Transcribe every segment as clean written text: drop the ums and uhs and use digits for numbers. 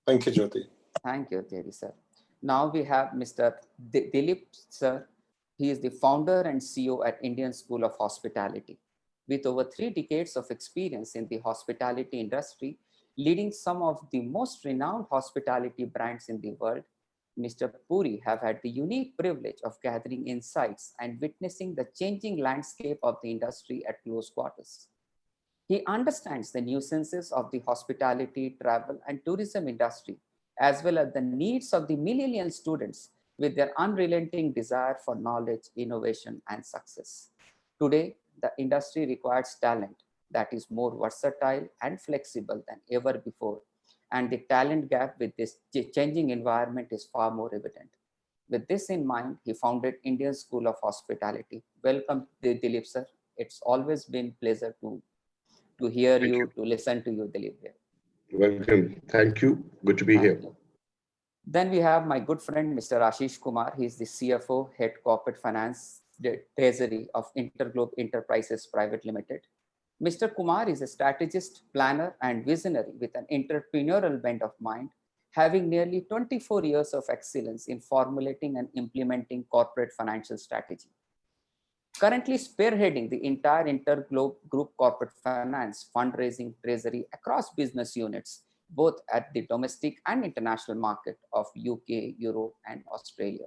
Thank you, Jyoti. Thank you, Jerry, sir. Now we have Mr. Dilip, sir. He is the founder and CEO at Indian School of Hospitality. With over 3 decades of experience in the hospitality industry, leading some of the most renowned hospitality brands in the world, Mr. Puri have had the unique privilege of gathering insights and witnessing the changing landscape of the industry at close quarters. He understands the nuisances of the hospitality, travel, and tourism industry, as well as the needs of the millennial students with their unrelenting desire for knowledge, innovation, and success. Today, the industry requires talent that is more versatile and flexible than ever before, and the talent gap with this changing environment is far more evident. With this in mind, he founded Indian School of Hospitality. Welcome, Dilip sir. It's always been pleasure to hear Thank you, to listen to you, Dilip. Welcome. Thank you. Good to be here. Then we have my good friend, Mr. Ashish Kumar. He is the CFO, Head Corporate Finance, Treasury of InterGlobe Enterprises Private Limited. Mr. Kumar is a strategist, planner, and visionary with an entrepreneurial bent of mind, having nearly 24 years of excellence in formulating and implementing corporate financial strategy. Currently spearheading the entire InterGlobe Group Corporate Finance fundraising treasury across business units, both at the domestic and international market of UK, Europe, and Australia.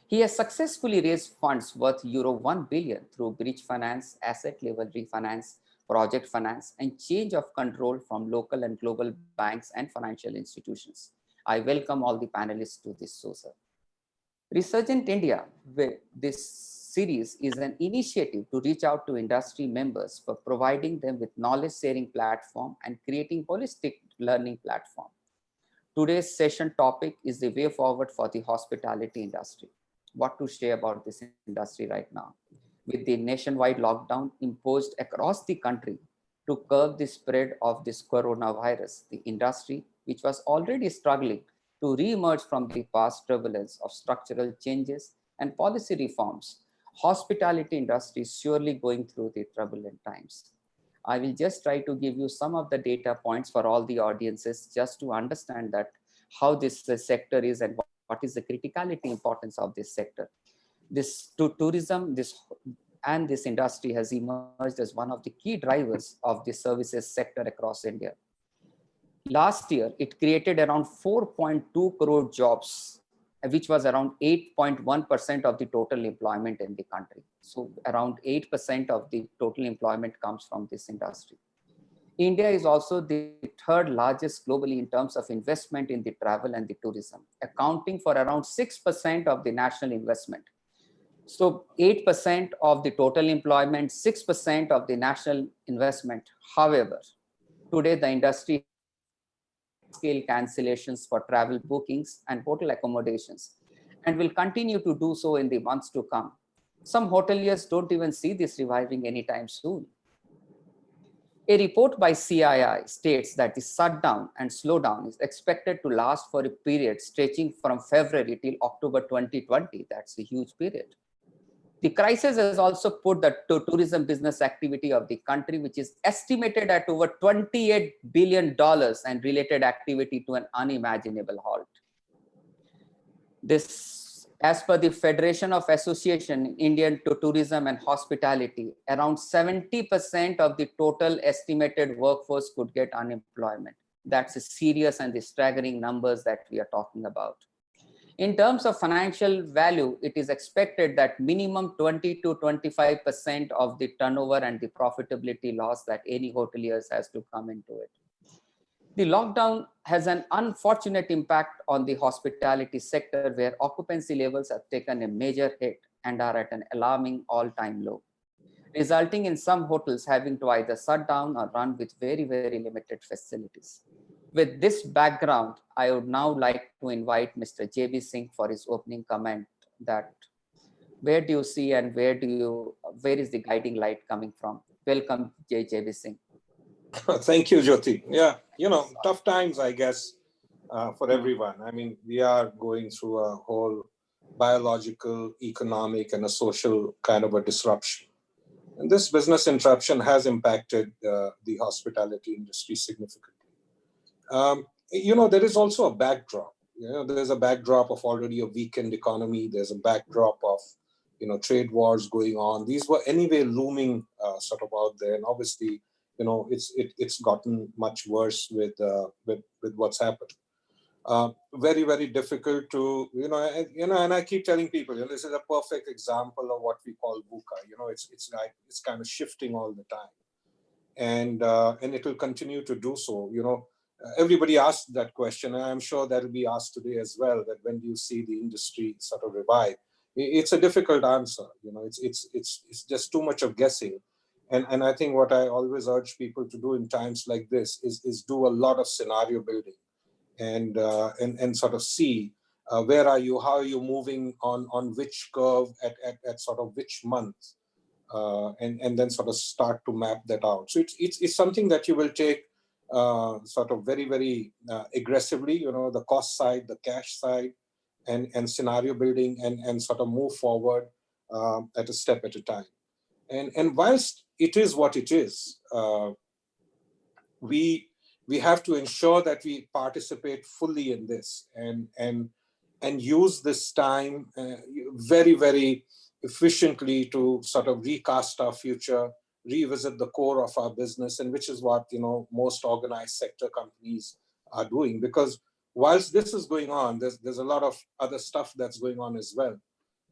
He has successfully raised funds worth Euro 1 billion through bridge finance, asset level refinance, project finance, and change of control from local and global banks and financial institutions. I welcome all the panelists to this show, sir. Resurgent India, with this series is an initiative to reach out to industry members for providing them with knowledge sharing platform and creating holistic learning platform. Today's session topic is the way forward for the hospitality industry. What to say about this industry right now? With the nationwide lockdown imposed across the country to curb the spread of this coronavirus, the industry, which was already struggling to re-emerge from the past turbulence of structural changes and policy reforms, hospitality industry is surely going through the turbulent times. I will just try to give you some of the data points for all the audiences just to understand that how this sector is and what is the criticality importance of this sector. This tourism, this industry has emerged as one of the key drivers of the services sector across India. Last year, it created around 4.2 crore jobs, which was around 8.1% of the total employment in the country. So around 8% of the total employment comes from this industry. India is also the third largest globally in terms of investment in the travel and the tourism, accounting for around 6% of the national investment. So 8% of the total employment, 6% of the national investment. However, today the industry scale cancellations for travel bookings and hotel accommodations and will continue to do so in the months to come. Some hoteliers don't even see this reviving anytime soon. A report by CII states that the shutdown and slowdown is expected to last for a period stretching from February till October 2020. That's a huge period. The crisis has also put the tourism business activity of the country, which is estimated at over $28 billion and related activity to an unimaginable halt. This, as per the Federation of Association Indian Tourism and Hospitality, around 70% of the total estimated workforce could get unemployment. That's a serious and the staggering numbers that we are talking about. In terms of financial value, it is expected that minimum 20 to 25% of the turnover and the profitability loss that any hoteliers has to come into it. The lockdown has an unfortunate impact on the hospitality sector where occupancy levels have taken a major hit and are at an alarming all-time low, resulting in some hotels having to either shut down or run with very, very limited facilities. With this background, I would now like to invite Mr. J.B. Singh for his opening comment that where do you see and where is the guiding light coming from? Welcome, J.B. Singh. Thank you, Jyoti. Yeah, tough times, I guess, for everyone. I mean, we are going through a whole biological, economic, and a social kind of a disruption. And this business interruption has impacted the hospitality industry significantly. there is also a backdrop. There's a backdrop of already a weakened economy. There's a backdrop of, trade wars going on. These were anyway looming sort of out there, and obviously, it's gotten much worse with what's happened. Very, very difficult to, and I keep telling people, this is a perfect example of what we call VUCA. It's like it's kind of shifting all the time, and it will continue to do so. Everybody asked that question, and I'm sure that will be asked today as well. That when do you see the industry sort of revive? It's a difficult answer. It's just too much of guessing, and I think what I always urge people to do in times like this is do a lot of scenario building, and sort of see where are you, how are you moving on which curve at sort of which month, and then sort of start to map that out. So it's something that you will take sort of very, very aggressively, the cost side, the cash side, and scenario building, and sort of move forward at a step at a time. And whilst it is what it is, we have to ensure that we participate fully in this, and use this time very, very efficiently to sort of recast our future, revisit the core of our business, and which is what most organized sector companies are doing. Because whilst this is going on, there's a lot of other stuff that's going on as well.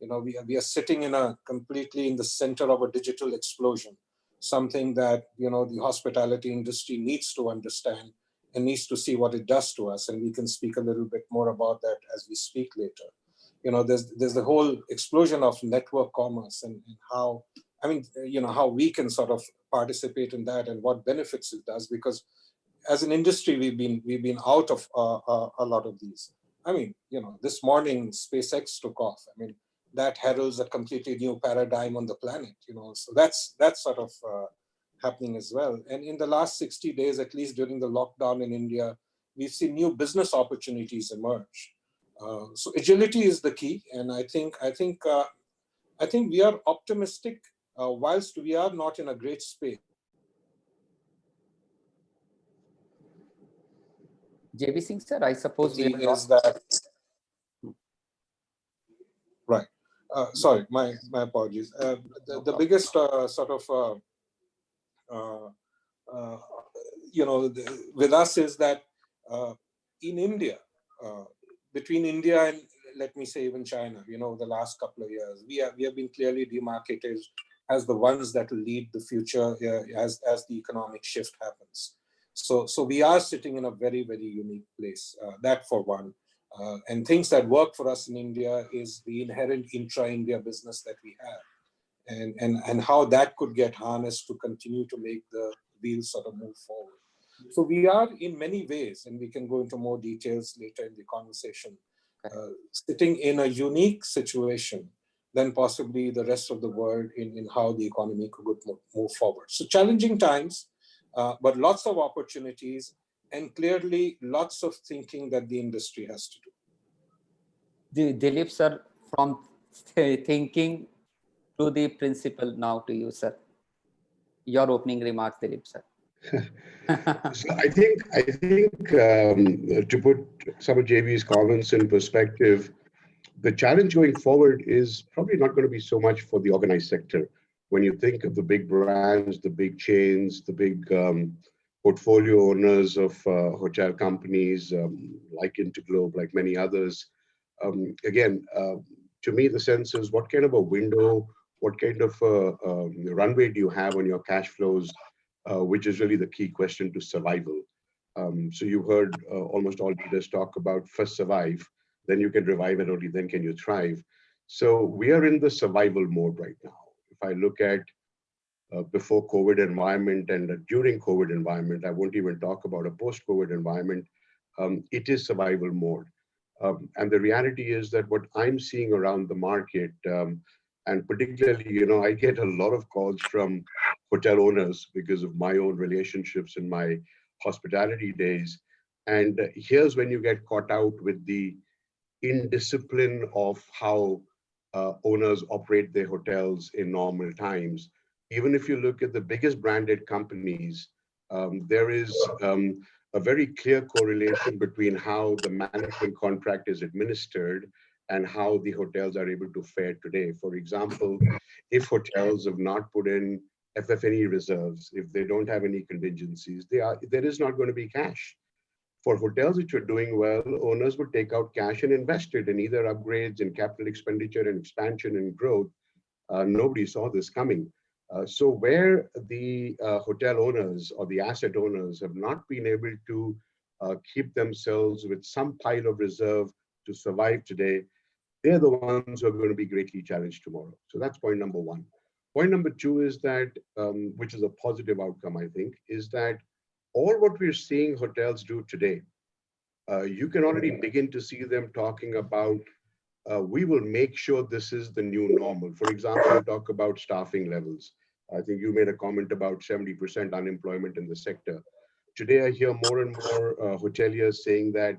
We are sitting completely in the center of a digital explosion, something that the hospitality industry needs to understand and needs to see what it does to us, and we can speak a little bit more about that as we speak later. There's the whole explosion of network commerce, and how, how we can sort of participate in that and what benefits it does, because as an industry we've been out of a lot of these. This morning SpaceX took off. That heralds a completely new paradigm on the planet. So that's sort of happening as well. And in the last 60 days, at least during the lockdown in India, we've seen new business opportunities emerge. So agility is the key, and I think we are optimistic, whilst we are not in a great space. JB Singh sir, I suppose we is that right? Sorry, my apologies. The biggest sort of with us is that in India, between India and, let me say, even China, the last couple of years, we have been clearly demarcated as the ones that will lead the future as the economic shift happens. So we are sitting in a very, very unique place. That for one. And things that work for us in India is the inherent intra-India business that we have, and how that could get harnessed to continue to make the wheels sort of move forward. So we are in many ways, and we can go into more details later in the conversation, sitting in a unique situation than possibly the rest of the world in how the economy could move forward. So challenging times, but lots of opportunities, and clearly lots of thinking that the industry has to do. Dilip sir, from thinking to the principle, now to you, sir. Your opening remarks, Dilip sir. So I think to put some of JB's comments in perspective, the challenge going forward is probably not going to be so much for the organized sector. When you think of the big brands, the big chains, the big portfolio owners of hotel companies like InterGlobe, like many others, again, to me, the sense is what kind of a window, what kind of runway do you have on your cash flows, which is really the key question to survival. So you heard almost all leaders talk about first survive, then you can revive, and only then can you thrive. So we are in the survival mode right now. If I look at before COVID environment and during COVID environment, I won't even talk about a post-COVID environment. It is survival mode. And the reality is that what I'm seeing around the market, and particularly, I get a lot of calls from hotel owners because of my own relationships in my hospitality days. And here's when you get caught out with the indiscipline of how owners operate their hotels in normal times. Even if you look at the biggest branded companies, there is a very clear correlation between how the management contract is administered and how the hotels are able to fare today. For example, if hotels have not put in FF&E reserves, if they don't have any contingencies, there is not going to be cash. For hotels which are doing well, owners would take out cash and invest it in either upgrades and capital expenditure and expansion and growth. Nobody saw this coming. So where the hotel owners or the asset owners have not been able to keep themselves with some pile of reserve to survive today, they're the ones who are going to be greatly challenged tomorrow. So that's point number one. Point number two is that, which is a positive outcome, I think, is that all what we're seeing hotels do today, you can already begin to see them talking about, we will make sure this is the new normal. For example, you talk about staffing levels. I think you made a comment about 70% unemployment in the sector. Today, I hear more and more hoteliers saying that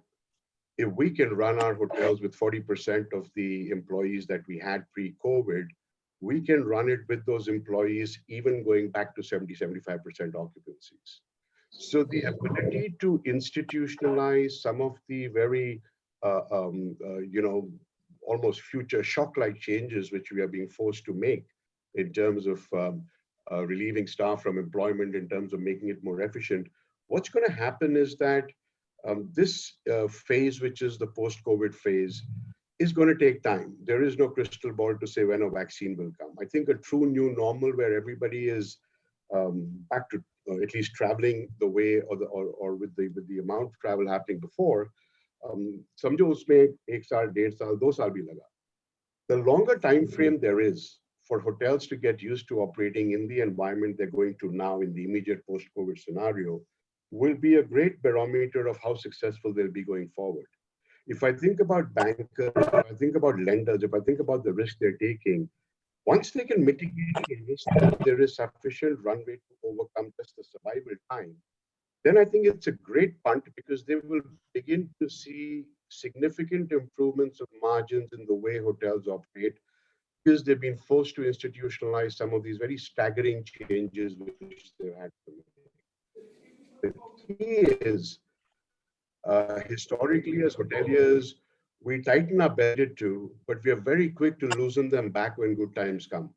if we can run our hotels with 40% of the employees that we had pre-COVID, we can run it with those employees even going back to 70-75% occupancies. So the ability to institutionalize some of the very, almost future shock-like changes which we are being forced to make in terms of relieving staff from employment, in terms of making it more efficient, what's going to happen is that this phase, which is the post-COVID phase, is going to take time. There is no crystal ball to say when a vaccine will come. I think a true new normal where everybody is back to at least traveling the way or with the amount of travel happening before, समझो उसमें 1 साल 1.5 साल 2 साल भी लगा. The longer time frame there is for hotels to get used to operating in the environment they're going to now in the immediate post-COVID scenario will be a great barometer of how successful they'll be going forward. If I think about bankers, if I think about lenders, if I think about the risk they're taking, once they can mitigate the risk that there is sufficient runway to overcome just the survival time, then I think it's a great punt because they will begin to see significant improvements of margins in the way hotels operate because they've been forced to institutionalize some of these very staggering changes which they've had to make. The key is, historically as hoteliers, we tighten our budget too, but we are very quick to loosen them back when good times come.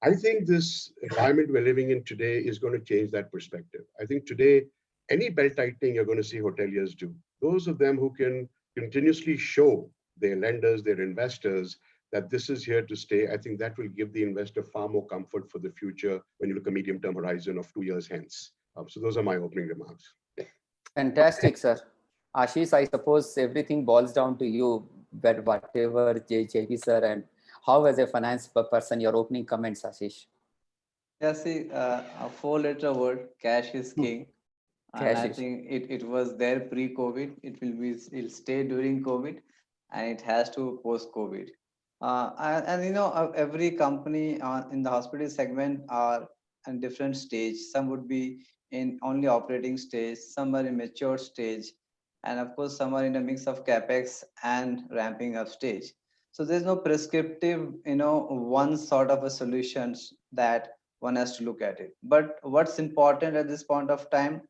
I think this environment we're living in today is going to change that perspective. I think today, any belt tightening you're going to see hoteliers do. Those of them who can continuously show their lenders, their investors, that this is here to stay, I think that will give the investor far more comfort for the future when you look at medium-term horizon of 2 years hence. So those are my opening remarks. Fantastic, sir. Ashish, I suppose everything boils down to you, but whatever JB sir, and how as a finance person, your opening comments, Ashish. Yeah, see, a 4-letter word, cash is king. And I think it was there pre-COVID, it'll stay during COVID, and it has to post-COVID. And you know, every company in the hospitality segment are in different stage. Some would be in only operating stage, some are in mature stage, and of course some are in a mix of capex and ramping up stage. So there's no prescriptive, one sort of a solutions that one has to look at it. But what's important at this point of time,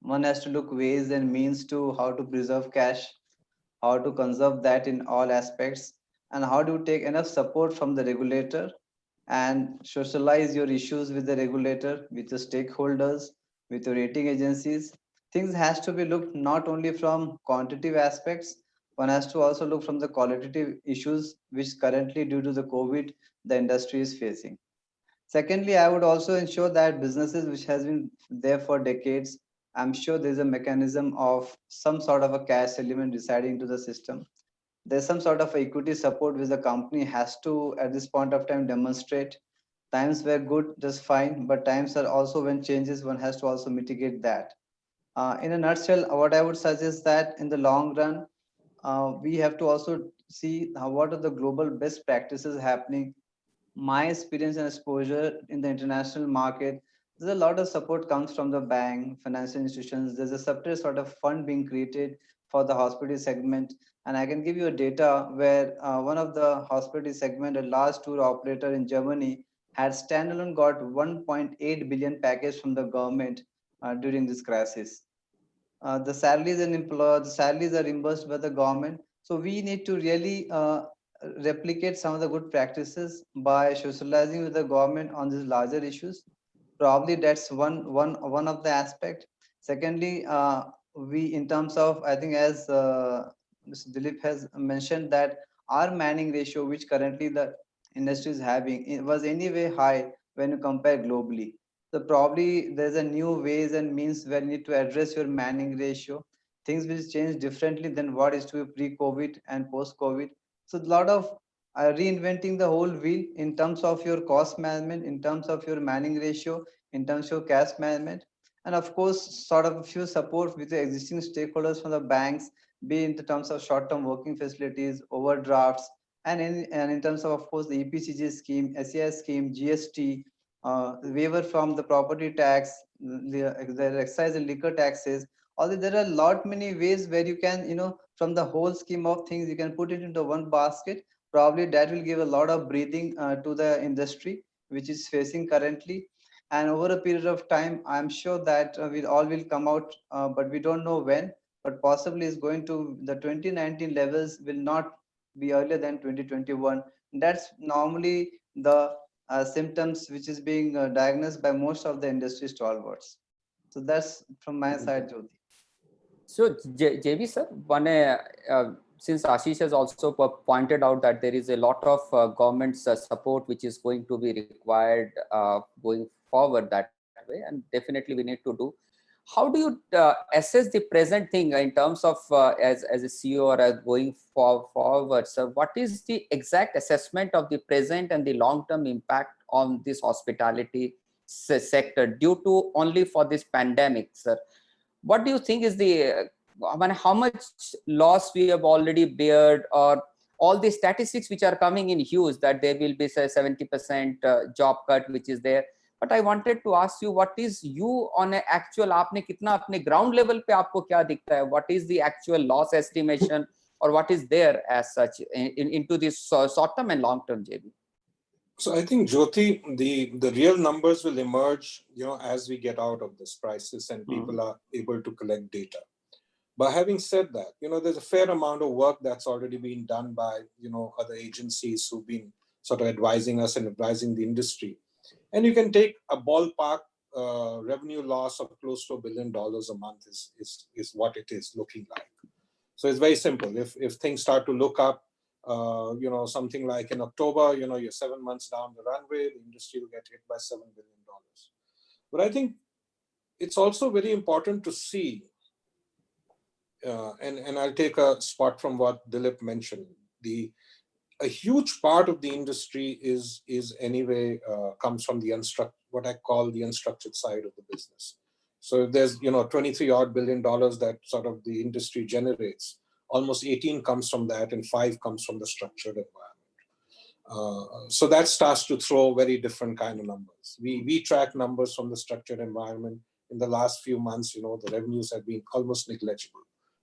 one has to look ways and means to how to preserve cash, how to conserve that in all aspects, and how to take enough support from the regulator and socialize your issues with the regulator, with the stakeholders, with the rating agencies. Things has to be looked not only from quantitative aspects, one has to also look from the qualitative issues which currently due to the COVID, the industry is facing. Secondly, I would also ensure that businesses which has been there for decades, I'm sure there's a mechanism of some sort of a cash element residing to the system. There's some sort of equity support which the company has to, at this point of time, demonstrate. Times were good, just fine, but times are also when changes, one has to also mitigate that. In a nutshell, what I would suggest that in the long run, we have to also see what are the global best practices happening. My experience and exposure in the international market, there's a lot of support comes from the bank, financial institutions. There's a separate sort of fund being created for the hospitality segment. And I can give you a data where one of the hospitality segment, a large tour operator in Germany, had standalone got 1.8 billion package from the government during this crisis. the salaries and employer, the salaries are reimbursed by the government. So we need to really replicate some of the good practices by socializing with the government on these larger issues. Probably that's one of the aspect. Secondly, we in terms of, I think, as Mr. Dilip has mentioned, that our manning ratio, which currently the industry is having, it was anyway high when you compare globally. So probably there's a new ways and means where you need to address your manning ratio. Things will change differently than what is to be pre-COVID and post-COVID. So a lot of reinventing the whole wheel in terms of your cost management, in terms of your manning ratio, in terms of cash management, and of course, sort of a few support with the existing stakeholders from the banks, be in the terms of short-term working facilities, overdrafts, and in terms of course, the EPCG scheme, SEI scheme, GST, waiver from the property tax, the excise and liquor taxes. Although there are a lot many ways where you can, from the whole scheme of things, you can put it into one basket. Probably that will give a lot of breathing to the industry, which is facing currently. And over a period of time, I'm sure that we all will come out, but we don't know when. But possibly is going to the 2019 levels will not be earlier than 2021. That's normally the symptoms which is being diagnosed by most of the industry stalwarts. So that's from my side, Jyoti. So JV sir, since Ashish has also pointed out that there is a lot of government support which is going to be required going forward that way, and definitely we need to do. How do you assess the present thing in terms of as a CEO or as going forward? So what is the exact assessment of the present and the long-term impact on this hospitality sector due to only for this pandemic, sir? What do you think is the how much loss we have already bared, or all the statistics which are coming in huge that there will be say 70% job cut which is there? But I wanted to ask you, what is you on an actual, आपने कितना अपने ground level पे आपको क्या दिखता है? What is the actual loss estimation, or what is there as such into this short term and long term, JB? So I think, Jyoti, the real numbers will emerge, as we get out of this crisis and people are able to collect data. But having said that, there's a fair amount of work that's already been done by, other agencies who've been sort of advising us and advising the industry. And you can take a ballpark revenue loss of close to $1 billion a month is what it is looking like. So it's very simple. If things start to look up, something like in October, you're 7 months down the runway, the industry will get hit by $7 billion. But I think it's also very important to see, and I'll take a spot from what Dilip mentioned. A huge part of the industry is anyway comes from the what I call the unstructured side of the business. So if there's 23 odd billion dollars that sort of the industry generates, almost 18 comes from that and 5 comes from the structured environment. So that starts to throw very different kind of numbers. We track numbers from the structured environment. In the last few months, the revenues have been almost negligible.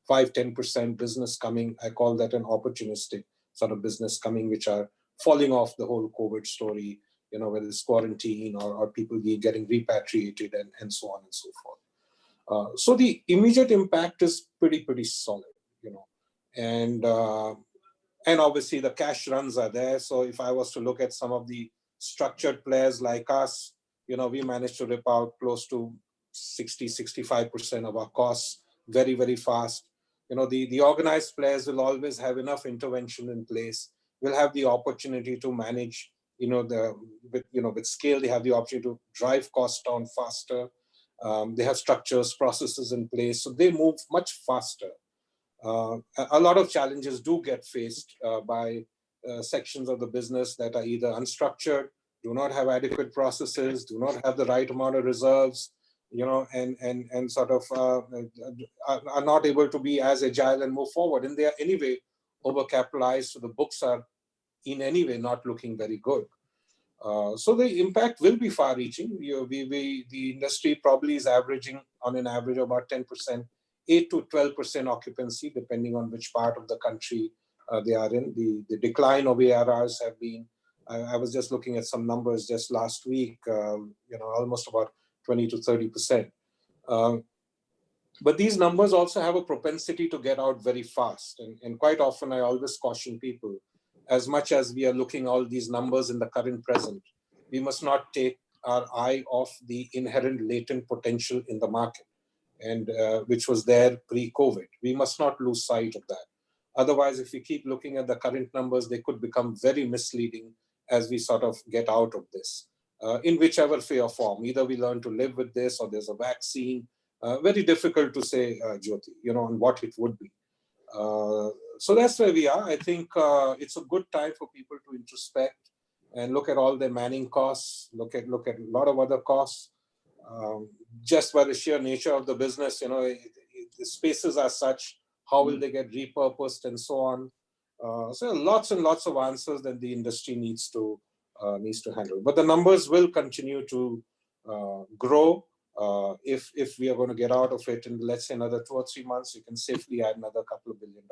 5-10% business coming, I call that an opportunistic sort of business coming, which are falling off the whole COVID story, whether it's quarantine or people getting repatriated and so on and so forth. So the immediate impact is pretty solid, and obviously the cash runs are there. So if I was to look at some of the structured players like us, we managed to rip out close to 60-65% of our costs very, very fast. The organized players will always have enough intervention in place, will have the opportunity to manage, with scale, they have the opportunity to drive costs down faster. They have structures, processes in place, so they move much faster. A lot of challenges do get faced by sections of the business that are either unstructured, do not have adequate processes, do not have the right amount of reserves, and sort of are not able to be as agile and move forward. And they are anyway overcapitalized, so the books are in any way not looking very good. So the impact will be far-reaching. The industry probably is averaging on an average of about 10%, 8 to 12% occupancy, depending on which part of the country they are in. The decline of ARRs have been, I was just looking at some numbers just last week, almost about 20 to 30%. But these numbers also have a propensity to get out very fast. And quite often, I always caution people, as much as we are looking all these numbers in the current present, we must not take our eye off the inherent latent potential in the market, and which was there pre-COVID. We must not lose sight of that. Otherwise, if we keep looking at the current numbers, they could become very misleading as we sort of get out of this, in whichever way or form. Either we learn to live with this, or there's a vaccine. Very difficult to say, Jyoti, on what it would be. So that's where we are. I think it's a good time for people to introspect and look at all their manning costs, look at a lot of other costs. Just by the sheer nature of the business, the spaces are such, how will they get repurposed and so on. So lots and lots of answers that the industry needs to handle. But the numbers will continue to grow. If we are going to get out of it in, let's say, another 2 or 3 months, you can safely add another couple of $1 billion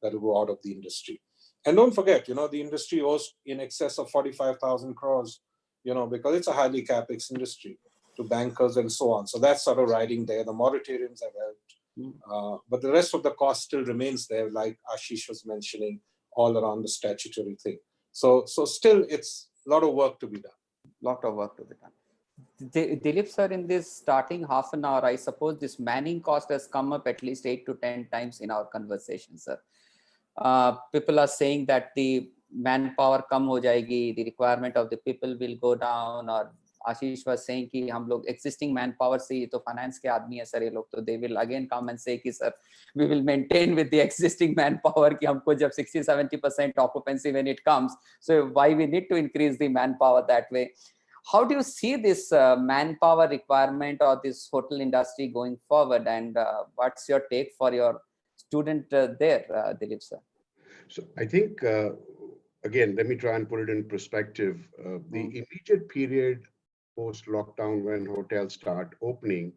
that will go out of the industry. And don't forget, the industry owes in excess of 45,000 crores, because it's a highly capex industry, to bankers and so on. So that's sort of riding there. The moratoriums have helped. But the rest of the cost still remains there, like Ashish was mentioning, all around the statutory thing. So still, it's a lot of work to be done. Lot of work to be done. Dilip sir, in this starting half an hour, I suppose this manning cost has come up at least 8 to 10 times in our conversation, sir. People are saying that the manpower kam ho jayegi, the requirement of the people will go down, or Ashish was saying कि हम लोग existing manpower से तो finance के आदमी है sir ये लोग, तो they will again come and say कि sir we will maintain with the existing manpower कि हमको जब 60-70% occupancy when it comes, so why we need to increase the manpower that way. How do you see this manpower requirement or this hotel industry going forward, and what's your take for your student there, Dilip sir? So I think, again, let me try and put it in perspective. The immediate period post-lockdown, when hotels start opening,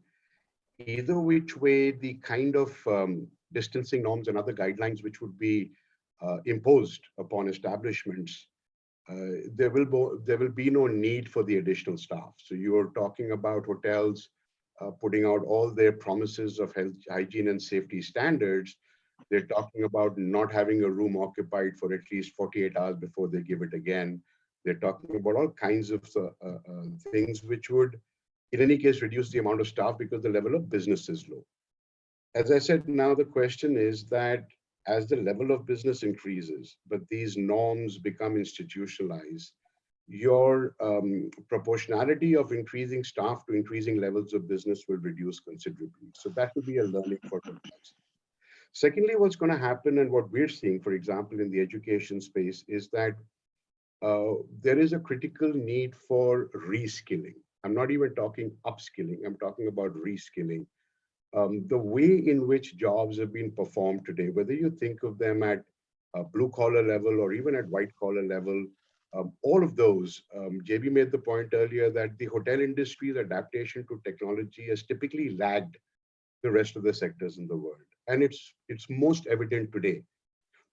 either which way, the kind of distancing norms and other guidelines which would be imposed upon establishments, there will be no need for the additional staff. So you're talking about hotels putting out all their promises of health, hygiene, and safety standards. They're talking about not having a room occupied for at least 48 hours before they give it again. They're talking about all kinds of things which would, in any case, reduce the amount of staff because the level of business is low. As I said, now the question is that as the level of business increases, but these norms become institutionalized, your proportionality of increasing staff to increasing levels of business will reduce considerably. So that will be a learning for hotels. Secondly, what's going to happen, and what we're seeing, for example, in the education space, is that there is a critical need for reskilling. I'm not even talking upskilling, I'm talking about reskilling. The way in which jobs have been performed today, whether you think of them at a blue collar level or even at white collar level, all of those, JB made the point earlier that the hotel industry's adaptation to technology has typically lagged the rest of the sectors in the world. And it's most evident today.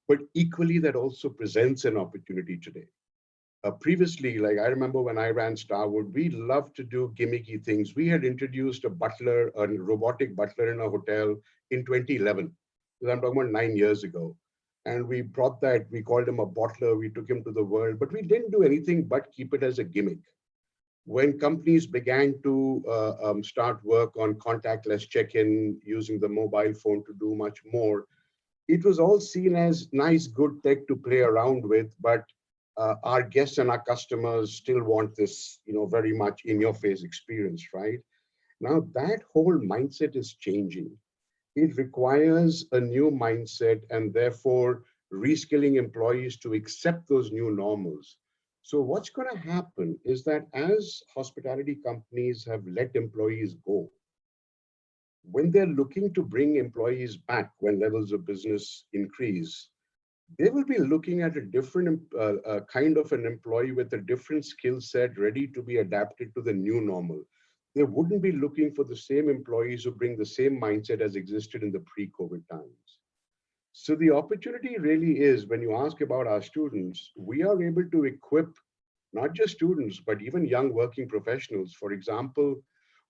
But equally, that also presents an opportunity today. Previously, like I remember when I ran Starwood, we loved to do gimmicky things. We had introduced a robotic butler in a hotel in 2011. I'm talking about 9 years ago. And we brought that, we called him a bottler, we took him to the world, but we didn't do anything but keep it as a gimmick. When companies began to start work on contactless check-in, using the mobile phone to do much more, it was all seen as nice, good tech to play around with, but our guests and our customers still want this, very much in-your-face experience, right? Now that whole mindset is changing. It requires a new mindset and therefore reskilling employees to accept those new normals. So what's going to happen is that as hospitality companies have let employees go, when they're looking to bring employees back when levels of business increase, they will be looking at a different kind of an employee with a different skill set ready to be adapted to the new normal. They wouldn't be looking for the same employees who bring the same mindset as existed in the pre-COVID times. So the opportunity really is, when you ask about our students, we are able to equip not just students, but even young working professionals. For example,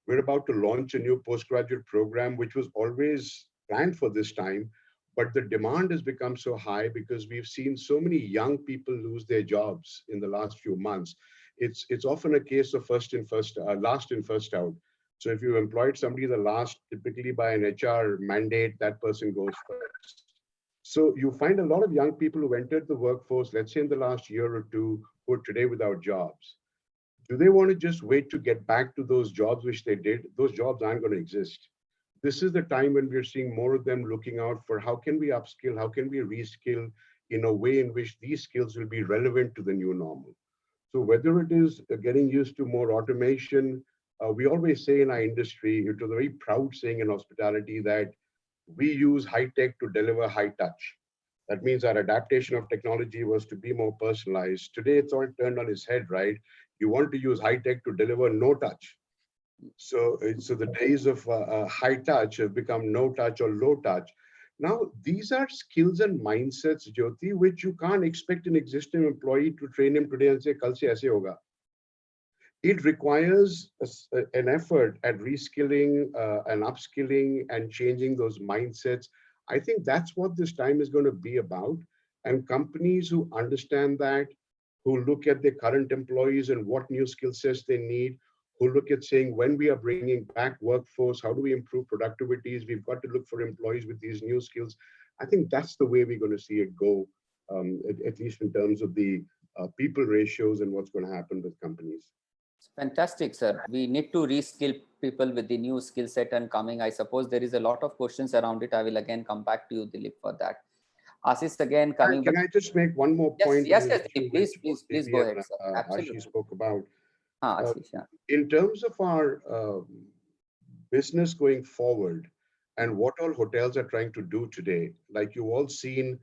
We're about to launch a new postgraduate program, which was always planned for this time, but the demand has become so high because we've seen so many young people lose their jobs in the last few months. It's often a case of last in, first out. So if you employed somebody the last, typically by an HR mandate, that person goes first. So you find a lot of young people who entered the workforce, let's say in the last year or two, who are today without jobs. Do they want to just wait to get back to those jobs which they did? Those jobs aren't going to exist. This is the time when we're seeing more of them looking out for how can we upskill, how can we reskill in a way in which these skills will be relevant to the new normal. So whether it is getting used to more automation, we always say in our industry, it was a very proud saying in hospitality that we use high tech to deliver high touch. That means our adaptation of technology was to be more personalized. Today, it's all turned on its head, right? You want to use high tech to deliver no touch. So the days of high touch have become no touch or low touch. Now, these are skills and mindsets, Jyoti, which you can't expect an existing employee to train him today and say, Kal se aise hoga. It requires an effort at reskilling and upskilling and changing those mindsets. I think that's what this time is going to be about. And companies who understand that, who look at their current employees and what new skill sets they need, who look at saying when we are bringing back workforce, how do we improve productivities? We've got to look for employees with these new skills. I think that's the way we're going to see it go, at least in terms of the people ratios and what's going to happen with companies. Fantastic, sir. We need to reskill people with the new skill set and coming. I suppose there is a lot of questions around it. I will again come back to you, Dilip, for that. Ashish, again coming Can back. I just make one more point? Yes, please go ahead, sir. Absolutely. Ashish spoke about. Ashish, yeah. In terms of our business going forward and what all hotels are trying to do today, like you've all seen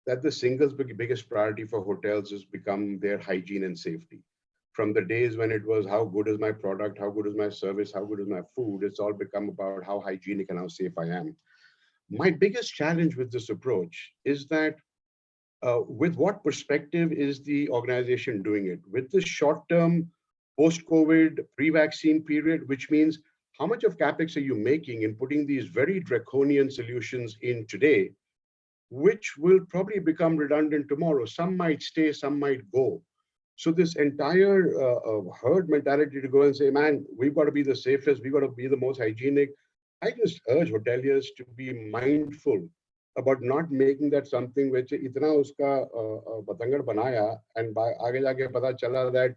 that the single biggest priority for hotels has become their hygiene and safety. From the days when it was how good is my product, how good is my service, how good is my food, it's all become about how hygienic and how safe I am. My biggest challenge with this approach is that with what perspective is the organization doing it? With the short-term, post-COVID, pre-vaccine period, which means how much of CapEx are you making in putting these very draconian solutions in today, which will probably become redundant tomorrow. Some might stay, some might go. So this entire herd mentality to go and say, man, we've got to be the safest, we've got to be the most hygienic. I just urge hoteliers to be mindful about not making that something which itna uska batangad banaya, and by aage jaake pata chala that,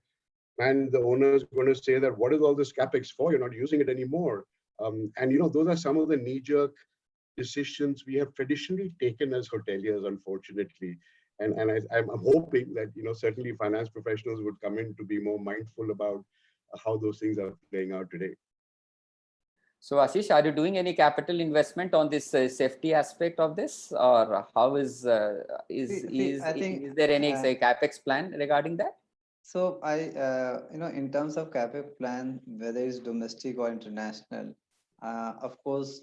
man, the owner is going to say that, what is all this capex for? You're not using it anymore. And those are some of the knee-jerk decisions we have traditionally taken as hoteliers, unfortunately. And I'm hoping that certainly finance professionals would come in to be more mindful about how those things are playing out today. So Ashish, are you doing any capital investment on this safety aspect of this, or how is there any capex plan regarding that? So in terms of capex plan, whether it's domestic or international, of course,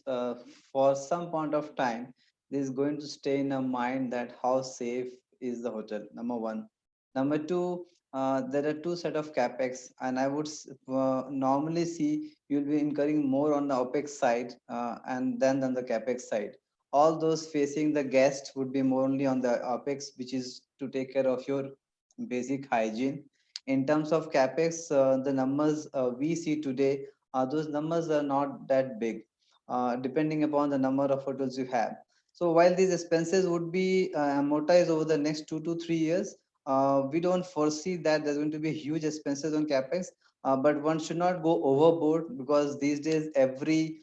for some point of time, this is going to stay in our mind that how safe is the hotel, number one. Number two, there are two set of capex, and I would normally see you'll be incurring more on the OPEX side and then on the capex side. All those facing the guest would be more only on the OPEX, which is to take care of your basic hygiene. In terms of capex, the numbers we see today, those numbers are not that big, depending upon the number of hotels you have. So while these expenses would be amortized over the next 2 to 3 years, we don't foresee that there's going to be huge expenses on capex, but one should not go overboard, because these days every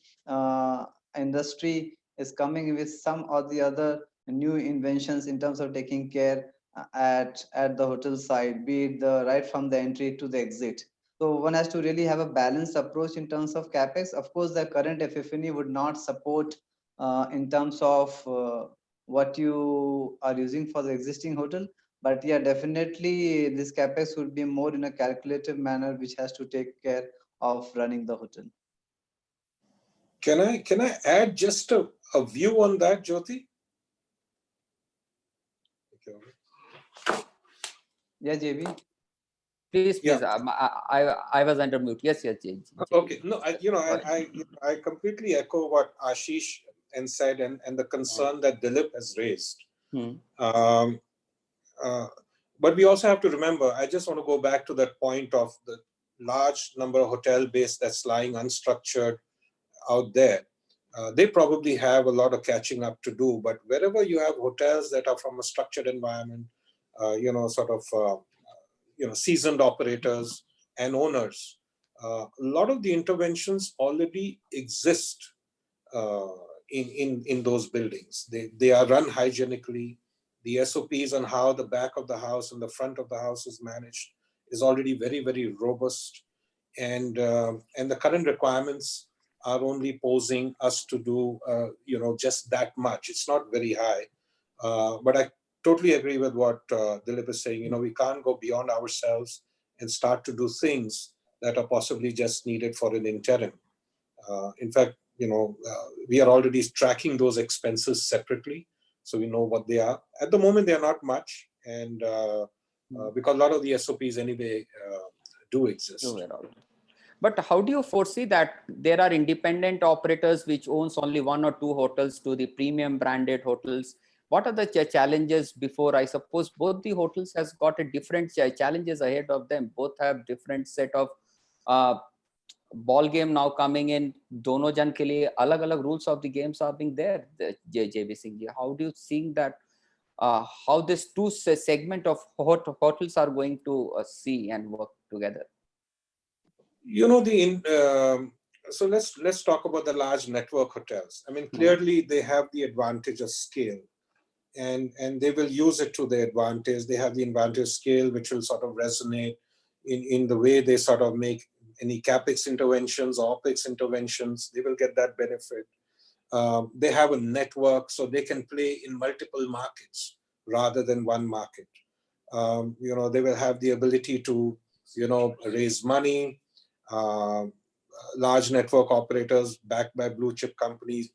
industry is coming with some or the other new inventions in terms of taking care at the hotel side, be it right from the entry to the exit. So one has to really have a balanced approach in terms of capex. Of course, the current FF&E would not support in terms of what you are using for the existing hotel. But yeah, definitely this capex would be more in a calculative manner, which has to take care of running the hotel. Can I add just a view on that, Jyoti? Yeah, JB. Please, Yeah. I was under mute. Yes, Okay. No, I completely echo what Ashish said and the concern that Dilip has raised. Um, but we also have to remember, I just want to go back to that point of the large number of hotel base that's lying unstructured out there. They probably have a lot of catching up to do, but wherever you have hotels that are from a structured environment, seasoned operators and owners, a lot of the interventions already exist in those buildings. They are run hygienically. The SOPs on how the back of the house and the front of the house is managed is already very, very robust. And the current requirements are only posing us to do, just that much. It's not very high. But I totally agree with what Dilip is saying. We can't go beyond ourselves and start to do things that are possibly just needed for an interim. In fact, we are already tracking those expenses separately, so we know what they are. At the moment, they are not much, and because a lot of the SOPs anyway do exist. But how do you foresee that there are independent operators which owns only 1 or 2 hotels to the premium branded hotels? What are the challenges before? I suppose both the hotels has got a different challenges ahead of them. Both have different set of ball game now coming in. Dono jan ke liye alag rules of the games are being there. JB Singh ji, how do you see that? How this two segment of hotels are going to see and work together? So let's talk about the large network hotels. I mean, clearly they have the advantage of scale, and they will use it to their advantage. They have the advantage of scale, which will sort of resonate in the way they sort of make any capex interventions, OPEX interventions. They will get that benefit. They have a network, so they can play in multiple markets rather than one market. They will have the ability to, raise money. Large network operators backed by blue chip companies,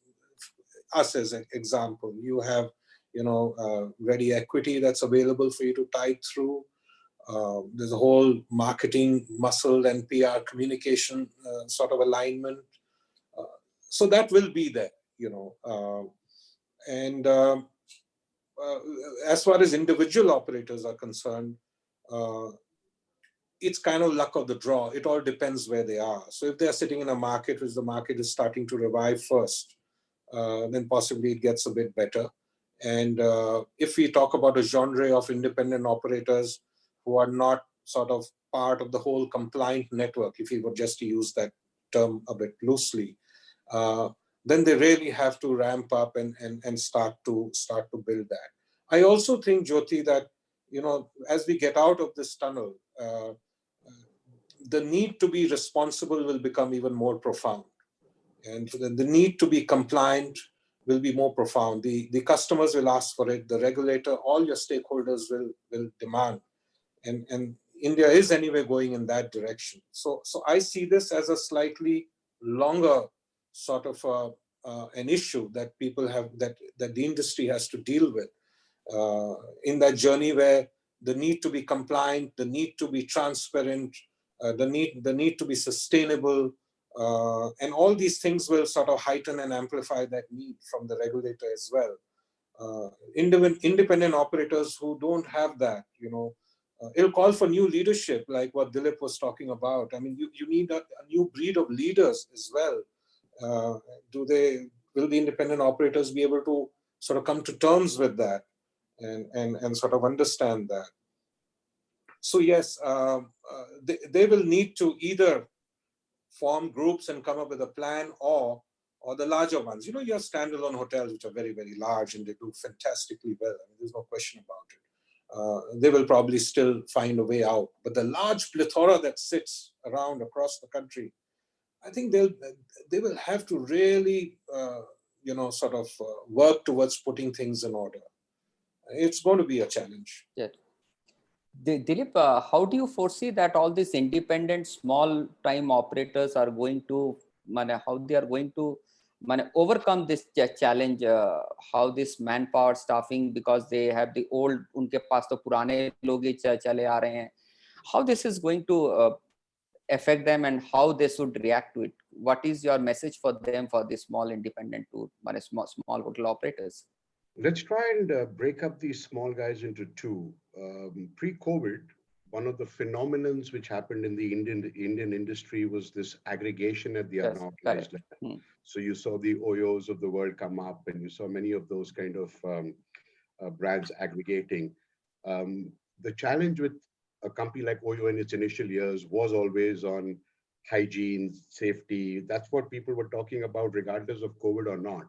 us as an example, you have, ready equity that's available for you to tide through. There's a whole marketing muscle and PR communication sort of alignment. So that will be there, as far as individual operators are concerned, it's kind of luck of the draw. It all depends where they are. So if they're sitting in a market which the market is starting to revive first, then possibly it gets a bit better. And if we talk about a genre of independent operators who are not sort of part of the whole compliant network, if we were just to use that term a bit loosely, then they really have to ramp up and start to build that. I also think, Jyoti, that as we get out of this tunnel, the need to be responsible will become even more profound, and the need to be compliant will be more profound. The customers will ask for it. The regulator, all your stakeholders will demand, and India is anyway going in that direction. So I see this as a slightly longer sort of an issue that people have, that the industry has to deal with in that journey, where the need to be compliant, the need to be transparent, the need to be sustainable, and all these things will sort of heighten and amplify that need from the regulator as well. Independent operators who don't have that, it'll call for new leadership, like what Dilip was talking about. I mean, you need a new breed of leaders as well. Will the independent operators be able to sort of come to terms with that and sort of understand that? So yes, they will need to either form groups and come up with a plan, or the larger ones. You have standalone hotels which are very, very large and they do fantastically well. I mean, there's no question about it. They will probably still find a way out. But the large plethora that sits around across the country, I think they will have to really, work towards putting things in order. It's going to be a challenge. Yeah. Dilip, how do you foresee that all these independent small time operators are going to, how they are going to overcome this challenge? How this manpower staffing, because they have the old, unke paas to purane log hi chale aa rahe hain. how this is going to affect them and how they should react to it. What is your message for them, for the small independent tour, small hotel operators? Let's try and break up these small guys into two. Pre-COVID, one of the phenomenons which happened in the Indian industry was this aggregation at the unorganized level. So you saw the Oyos of the world come up, and you saw many of those kind of brands aggregating. The challenge with a company like Oyo in its initial years was always on hygiene, safety. That's what people were talking about, regardless of COVID or not.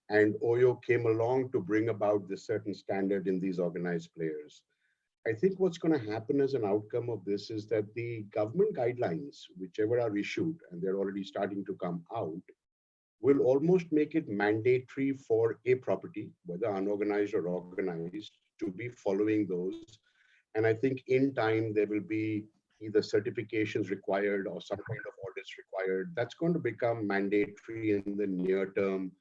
And Oyo came along to bring about this certain standard in these organized players. I think what's going to happen as an outcome of this is that the government guidelines, whichever are issued, and they're already starting to come out, will almost make it mandatory for a property, whether unorganized or organized, to be following those. And I think in time, there will be either certifications required or some kind of audits required. That's going to become mandatory in the near term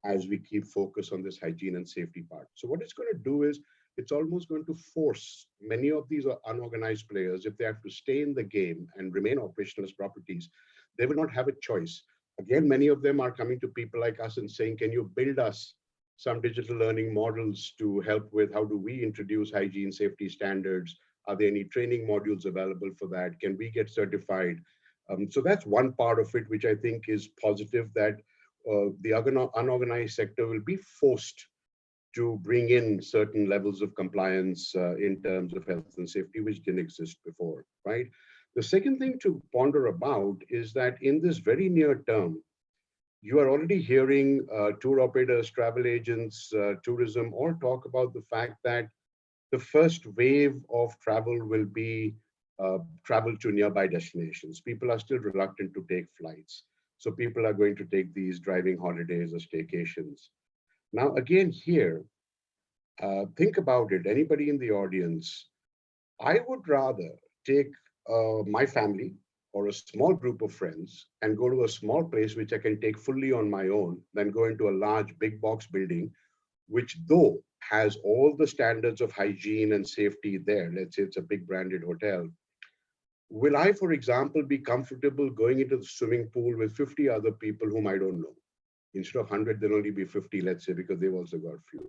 as we keep focus on this hygiene and safety part. So what it's going to do is, it's almost going to force many of these unorganized players, if they have to stay in the game and remain operational as properties, they will not have a choice. Again, many of them are coming to people like us and saying, can you build us some digital learning models to help with how do we introduce hygiene safety standards? Are there any training modules available for that? Can we get certified? So that's one part of it, which I think is positive, that the unorganized sector will be forced to bring in certain levels of compliance in terms of health and safety, which didn't exist before, right? The second thing to ponder about is that in this very near term, you are already hearing tour operators, travel agents, tourism all talk about the fact that the first wave of travel will be travel to nearby destinations. People are still reluctant to take flights. So people are going to take these driving holidays or staycations. Now, again, here, think about it, anybody in the audience, I would rather take my family or a small group of friends and go to a small place which I can take fully on my own than go into a large big box building, which though has all the standards of hygiene and safety there, let's say it's a big branded hotel. Will I, for example, be comfortable going into the swimming pool with 50 other people whom I don't know? Instead of 100, there'll only be 50, let's say, because they've also got few.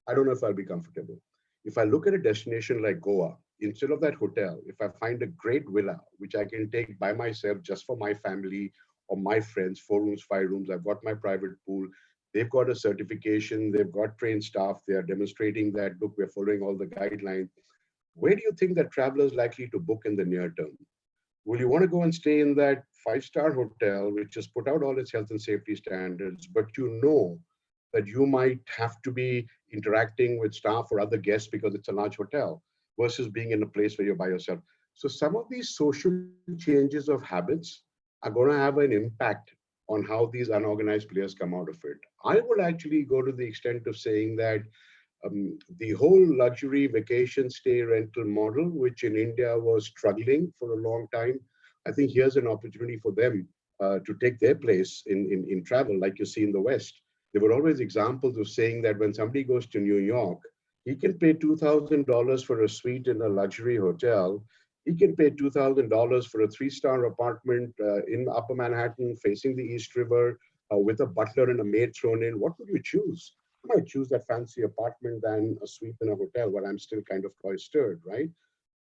I don't know if I'll be comfortable. If I look at a destination like Goa, instead of that hotel, if I find a great villa, which I can take by myself just for my family or my friends, 4 rooms, 5 rooms, I've got my private pool, they've got a certification, they've got trained staff, they are demonstrating that, look, we're following all the guidelines. Where do you think that traveler is likely to book in the near term? Will you want to go and stay in that 5-star hotel, which has put out all its health and safety standards, but you know that you might have to be interacting with staff or other guests because it's a large hotel, versus being in a place where you're by yourself? So some of these social changes of habits are going to have an impact on how these unorganized players come out of it. I would actually go to the extent of saying that the whole luxury vacation stay rental model, which in India was struggling for a long time, I think here's an opportunity for them to take their place in travel, like you see in the West. There were always examples of saying that when somebody goes to New York, he can pay $2,000 for a suite in a luxury hotel. He can pay $2,000 for a 3-star apartment in Upper Manhattan facing the East River with a butler and a maid thrown in. What would you choose? I might choose that fancy apartment than a suite in a hotel where I'm still kind of cloistered, right?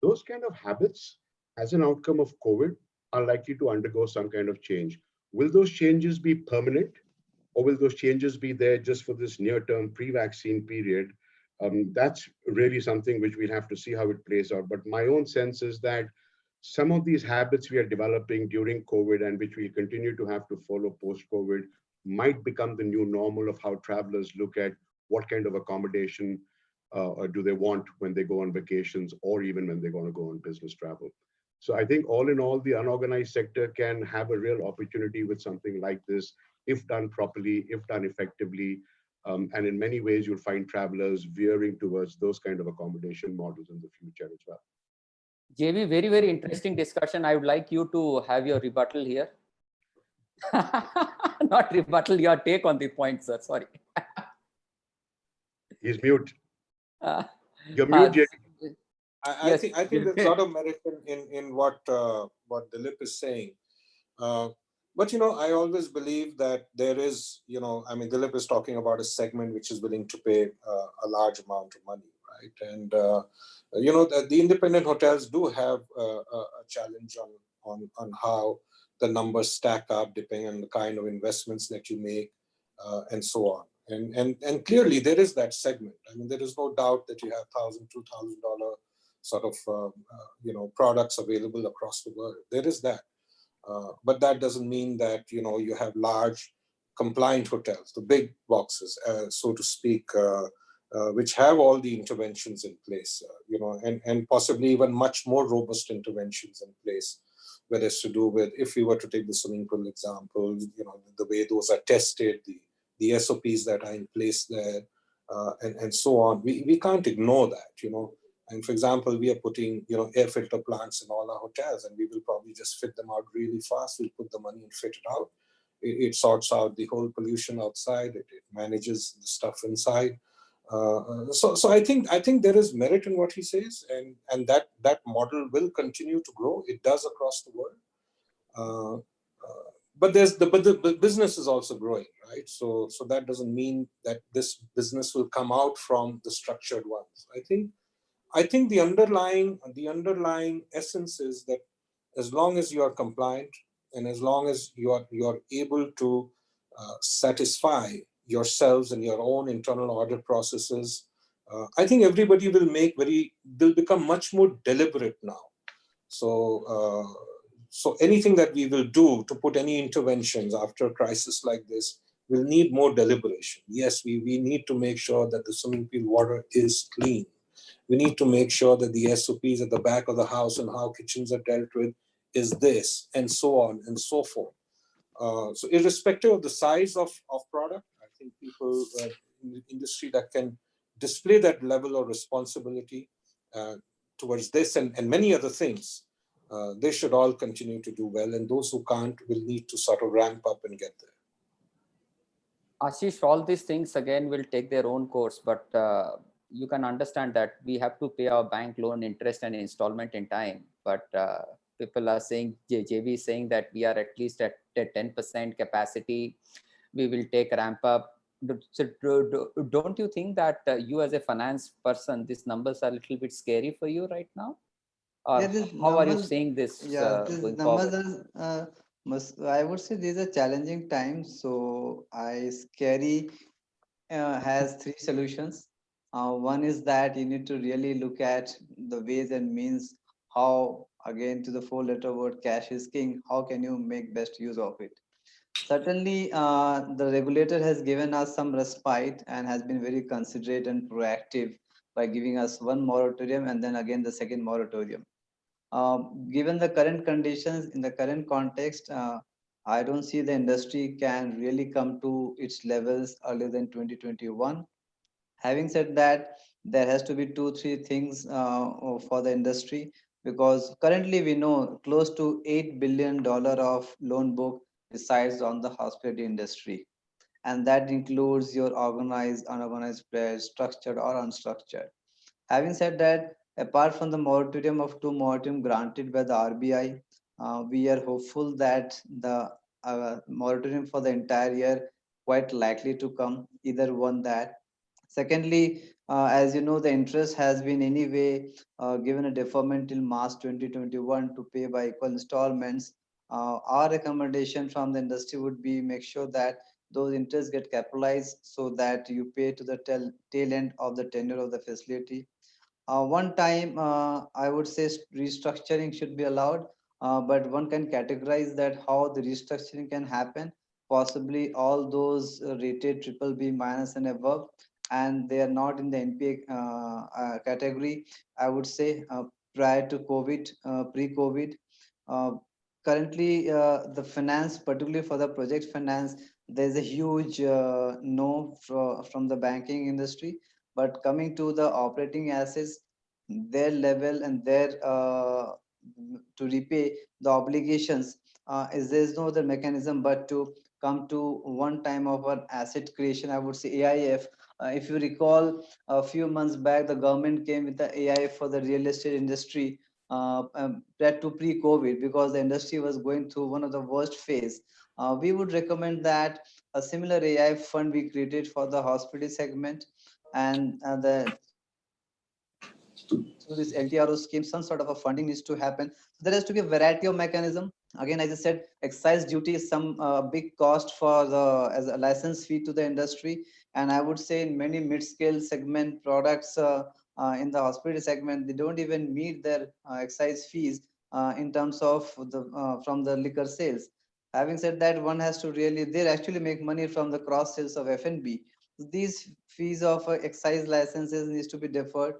Those kind of habits, as an outcome of COVID, are likely to undergo some kind of change. Will those changes be permanent, or will those changes be there just for this near-term pre-vaccine period? That's really something which we'll have to see how it plays out. But my own sense is that some of these habits we are developing during COVID and which we'll continue to have to follow post-COVID might become the new normal of how travelers look at what kind of accommodation do they want when they go on vacations, or even when they're going to go on business travel. So I think all in all, the unorganized sector can have a real opportunity with something like this, if done properly, if done effectively. And in many ways, you'll find travelers veering towards those kind of accommodation models in the future as well. JB, very, very interesting discussion. I would like you to have your rebuttal here. Not rebuttal, your take on the point, sir. Sorry. He's mute. You're mute, JB. Yes. I think there's a lot of merit in what Dilip is saying. Uh, but I always believe that there is, I mean, Dilip is talking about a segment which is willing to pay a large amount of money, right? And the independent hotels do have a challenge on how the numbers stack up depending on the kind of investments that you make, and so on. And clearly there is that segment. I mean, there is no doubt that you have $1,000, $2,000 sort of products available across the world. There is that. But that doesn't mean that you have large compliant hotels, the big boxes, so to speak, which have all the interventions in place, and possibly even much more robust interventions in place, whether it's to do with, if we were to take the swimming pool example, the way those are tested, the SOPs that are in place there, and so on. We can't ignore that. And for example, we are putting, air filter plants in all our hotels, and we will probably just fit them out really fast. We'll put the money and fit it out. It sorts out the whole pollution outside. It manages the stuff inside. So I think there is merit in what he says, and that model will continue to grow. It does across the world. But the business is also growing, right? So that doesn't mean that this business will come out from the structured ones. I think the underlying essence is that as long as you are compliant and as long as you are able to satisfy yourselves and your own internal audit processes, I think everybody will become much more deliberate now. So anything that we will do to put any interventions after a crisis like this will need more deliberation. Yes, we need to make sure that the swimming pool water is clean. We need to make sure that the SOPs at the back of the house and how kitchens are dealt with is this, and so on and so forth. So irrespective of the size of product, I think people in the industry that can display that level of responsibility towards this and many other things, they should all continue to do well. And those who can't will need to sort of ramp up and get there. Ashish, all these things again will take their own course, but you can understand that we have to pay our bank loan interest and installment in time. But people are saying, JV is saying that we are at least at 10% capacity. We will take ramp up. So don't you think that you as a finance person, these numbers are a little bit scary for you right now? Or how are you seeing this these going numbers forward? are, I would say these are challenging times. So scary has three solutions. One is that you need to really look at the ways and means how, again, to the four-letter word, cash is king. How can you make best use of it? Certainly, the regulator has given us some respite and has been very considerate and proactive by giving us one moratorium and then again the second moratorium. Given the current conditions in the current context, I don't see the industry can really come to its levels earlier than 2021. Having said that, there has to be two, three things for the industry, because currently we know close to $8 billion of loan book resides on the hospitality industry. And that includes your organized, unorganized players, structured or unstructured. Having said that, apart from the moratorium of two moratorium granted by the RBI, we are hopeful that the moratorium for the entire year quite likely to come, either one that. Secondly, as you know, the interest has been anyway given a deferment till March 2021 to pay by equal installments. Our recommendation from the industry would be make sure that those interests get capitalized so that you pay to the tail end of the tenure of the facility. One time, I would say restructuring should be allowed, but one can categorize that how the restructuring can happen. Possibly all those rated triple B minus and above, and they are not in the NPA category. I would say prior to COVID, pre-COVID. Uh, Currently, the finance, particularly for the project finance, there's a huge no from the banking industry. But coming to the operating assets, their level and their to repay the obligations, is there's no other mechanism but to come to one time of an asset creation, I would say AIF, If you recall, a few months back, the government came with the AI for the real estate industry prior to pre-COVID, because the industry was going through one of the worst phase. We would recommend that a similar AI fund be created for the hospital segment, and through this LTRO scheme, some sort of a funding needs to happen. So there has to be a variety of mechanism. Again, as I said, excise duty is some big cost for the as a license fee to the industry. And I would say in many mid-scale segment products in the hospital segment, they don't even meet their excise fees in terms of the from the liquor sales. Having said that, one has to really, they actually make money from the cross sales of F&B. These fees of excise licenses needs to be deferred.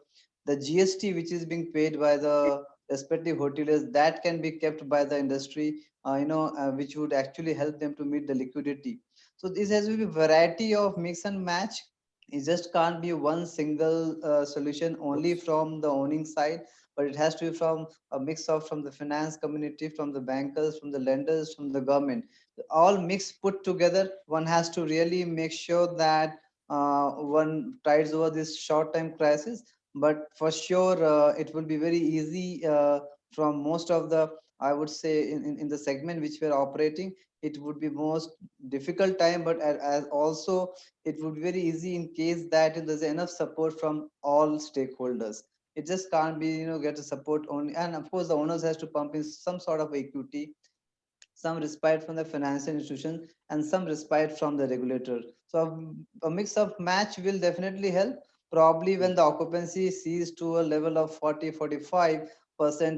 The GST which is being paid by the respective hoteliers, that can be kept by the industry, which would actually help them to meet the liquidity. So this has to be a variety of mix and match. It just can't be one single solution only from the owning side, but it has to be from a mix of from the finance community, from the bankers, from the lenders, from the government. All mixed put together, one has to really make sure that one tides over this short-term crisis. But for sure, it will be very easy from most of the, I would say, in the segment which we're operating, it would be most difficult time, but as also it would be very easy in case that there's enough support from all stakeholders. It just can't be, get a support only. And of course, the owners has to pump in some sort of equity, some respite from the financial institution, and some respite from the regulator. So a mix of match will definitely help. Probably when the occupancy sees to a level of 40-45%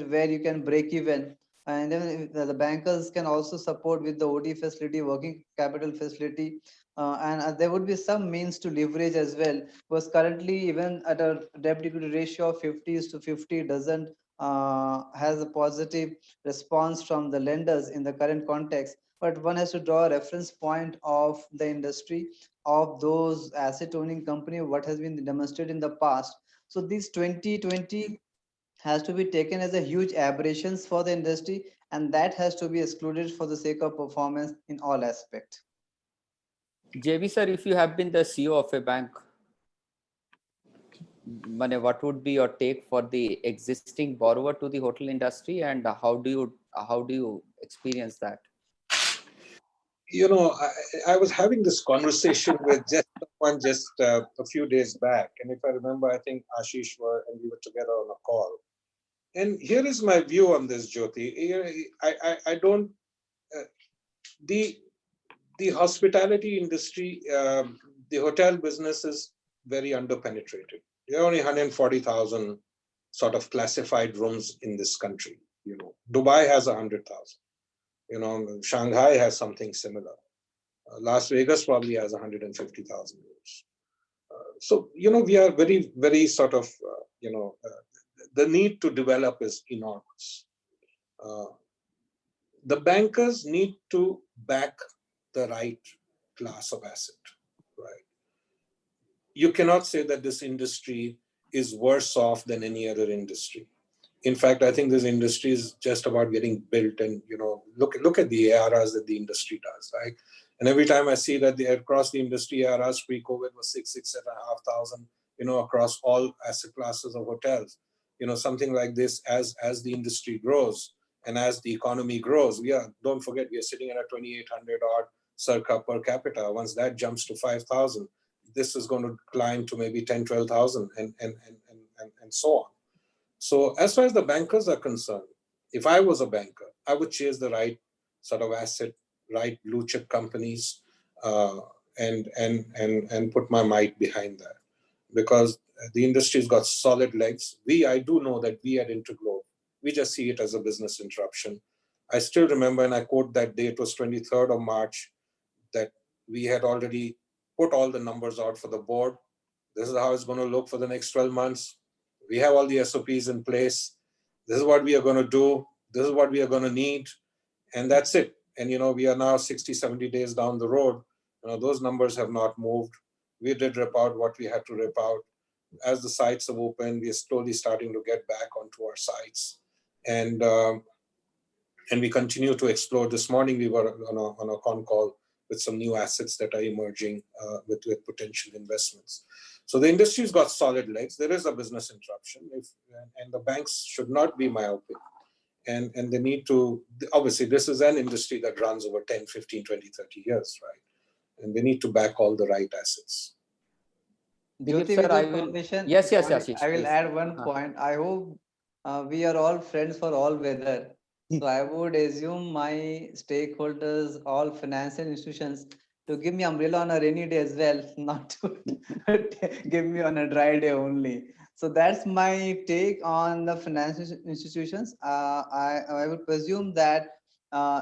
where you can break even, and then the bankers can also support with the OD facility, working capital facility, and there would be some means to leverage as well, because currently even at a debt equity ratio of 50:50 doesn't has a positive response from the lenders in the current context. But one has to draw a reference point of the industry, of those asset owning company, what has been demonstrated in the past. So this 2020 has to be taken as a huge aberrations for the industry, and that has to be excluded for the sake of performance in all aspects. JB sir, if you have been the CEO of a bank, what would be your take for the existing borrower to the hotel industry, and how do you experience that? I was having this conversation with someone just a few days back, and if I remember, I think Ashish and we were together on a call. And here is my view on this, Jyoti. I don't. The hospitality industry, the hotel business is very underpenetrated. There are only 140,000 sort of classified rooms in this country. Dubai has 100,000. Shanghai has something similar. Las Vegas probably has 150,000 rooms. So we are very, very sort of the need to develop is enormous. The bankers need to back the right class of asset, right? You cannot say that this industry is worse off than any other industry. In fact, I think this industry is just about getting built, and look at the ARRs that the industry does, right? And every time I see that across the industry ARRs pre-COVID was 6,500, across all asset classes of hotels, something like this as the industry grows and as the economy grows. Don't forget, we are sitting at a 2,800 odd circa per capita. Once that jumps to 5,000, this is going to climb to maybe 10, 12,000 and so on. So as far as the bankers are concerned, if I was a banker, I would chase the right sort of asset, right blue chip companies, and put my might behind that, because the industry's got solid legs. I do know that we at InterGlobe, we just see it as a business interruption. I still remember, and I quote that day, it was 23rd of March, that we had already put all the numbers out for the board. This is how it's going to look for the next 12 months. We have all the SOPs in place. This is what we are going to do. This is what we are going to need. And that's it. And, we are now 60, 70 days down the road. Those numbers have not moved. We did rip out what we had to rip out. As the sites have opened, we are slowly starting to get back onto our sites. And we continue to explore. This morning, we were on a con call with some new assets that are emerging with potential investments. So the industry's got solid legs. There is a business interruption, and the banks should not be myopic. And they need to, obviously, this is an industry that runs over 10, 15, 20, 30 years, right? And they need to back all the right assets. Dilip, Jyoti, sir, with I your will. permission, Yes, yes, sorry, Ashish, I will please. add one point. I hope we are all friends for all weather. So I would assume my stakeholders, all financial institutions, to give me umbrella on a rainy day as well, not to give me on a dry day only. So that's my take on the financial institutions. I would presume that uh,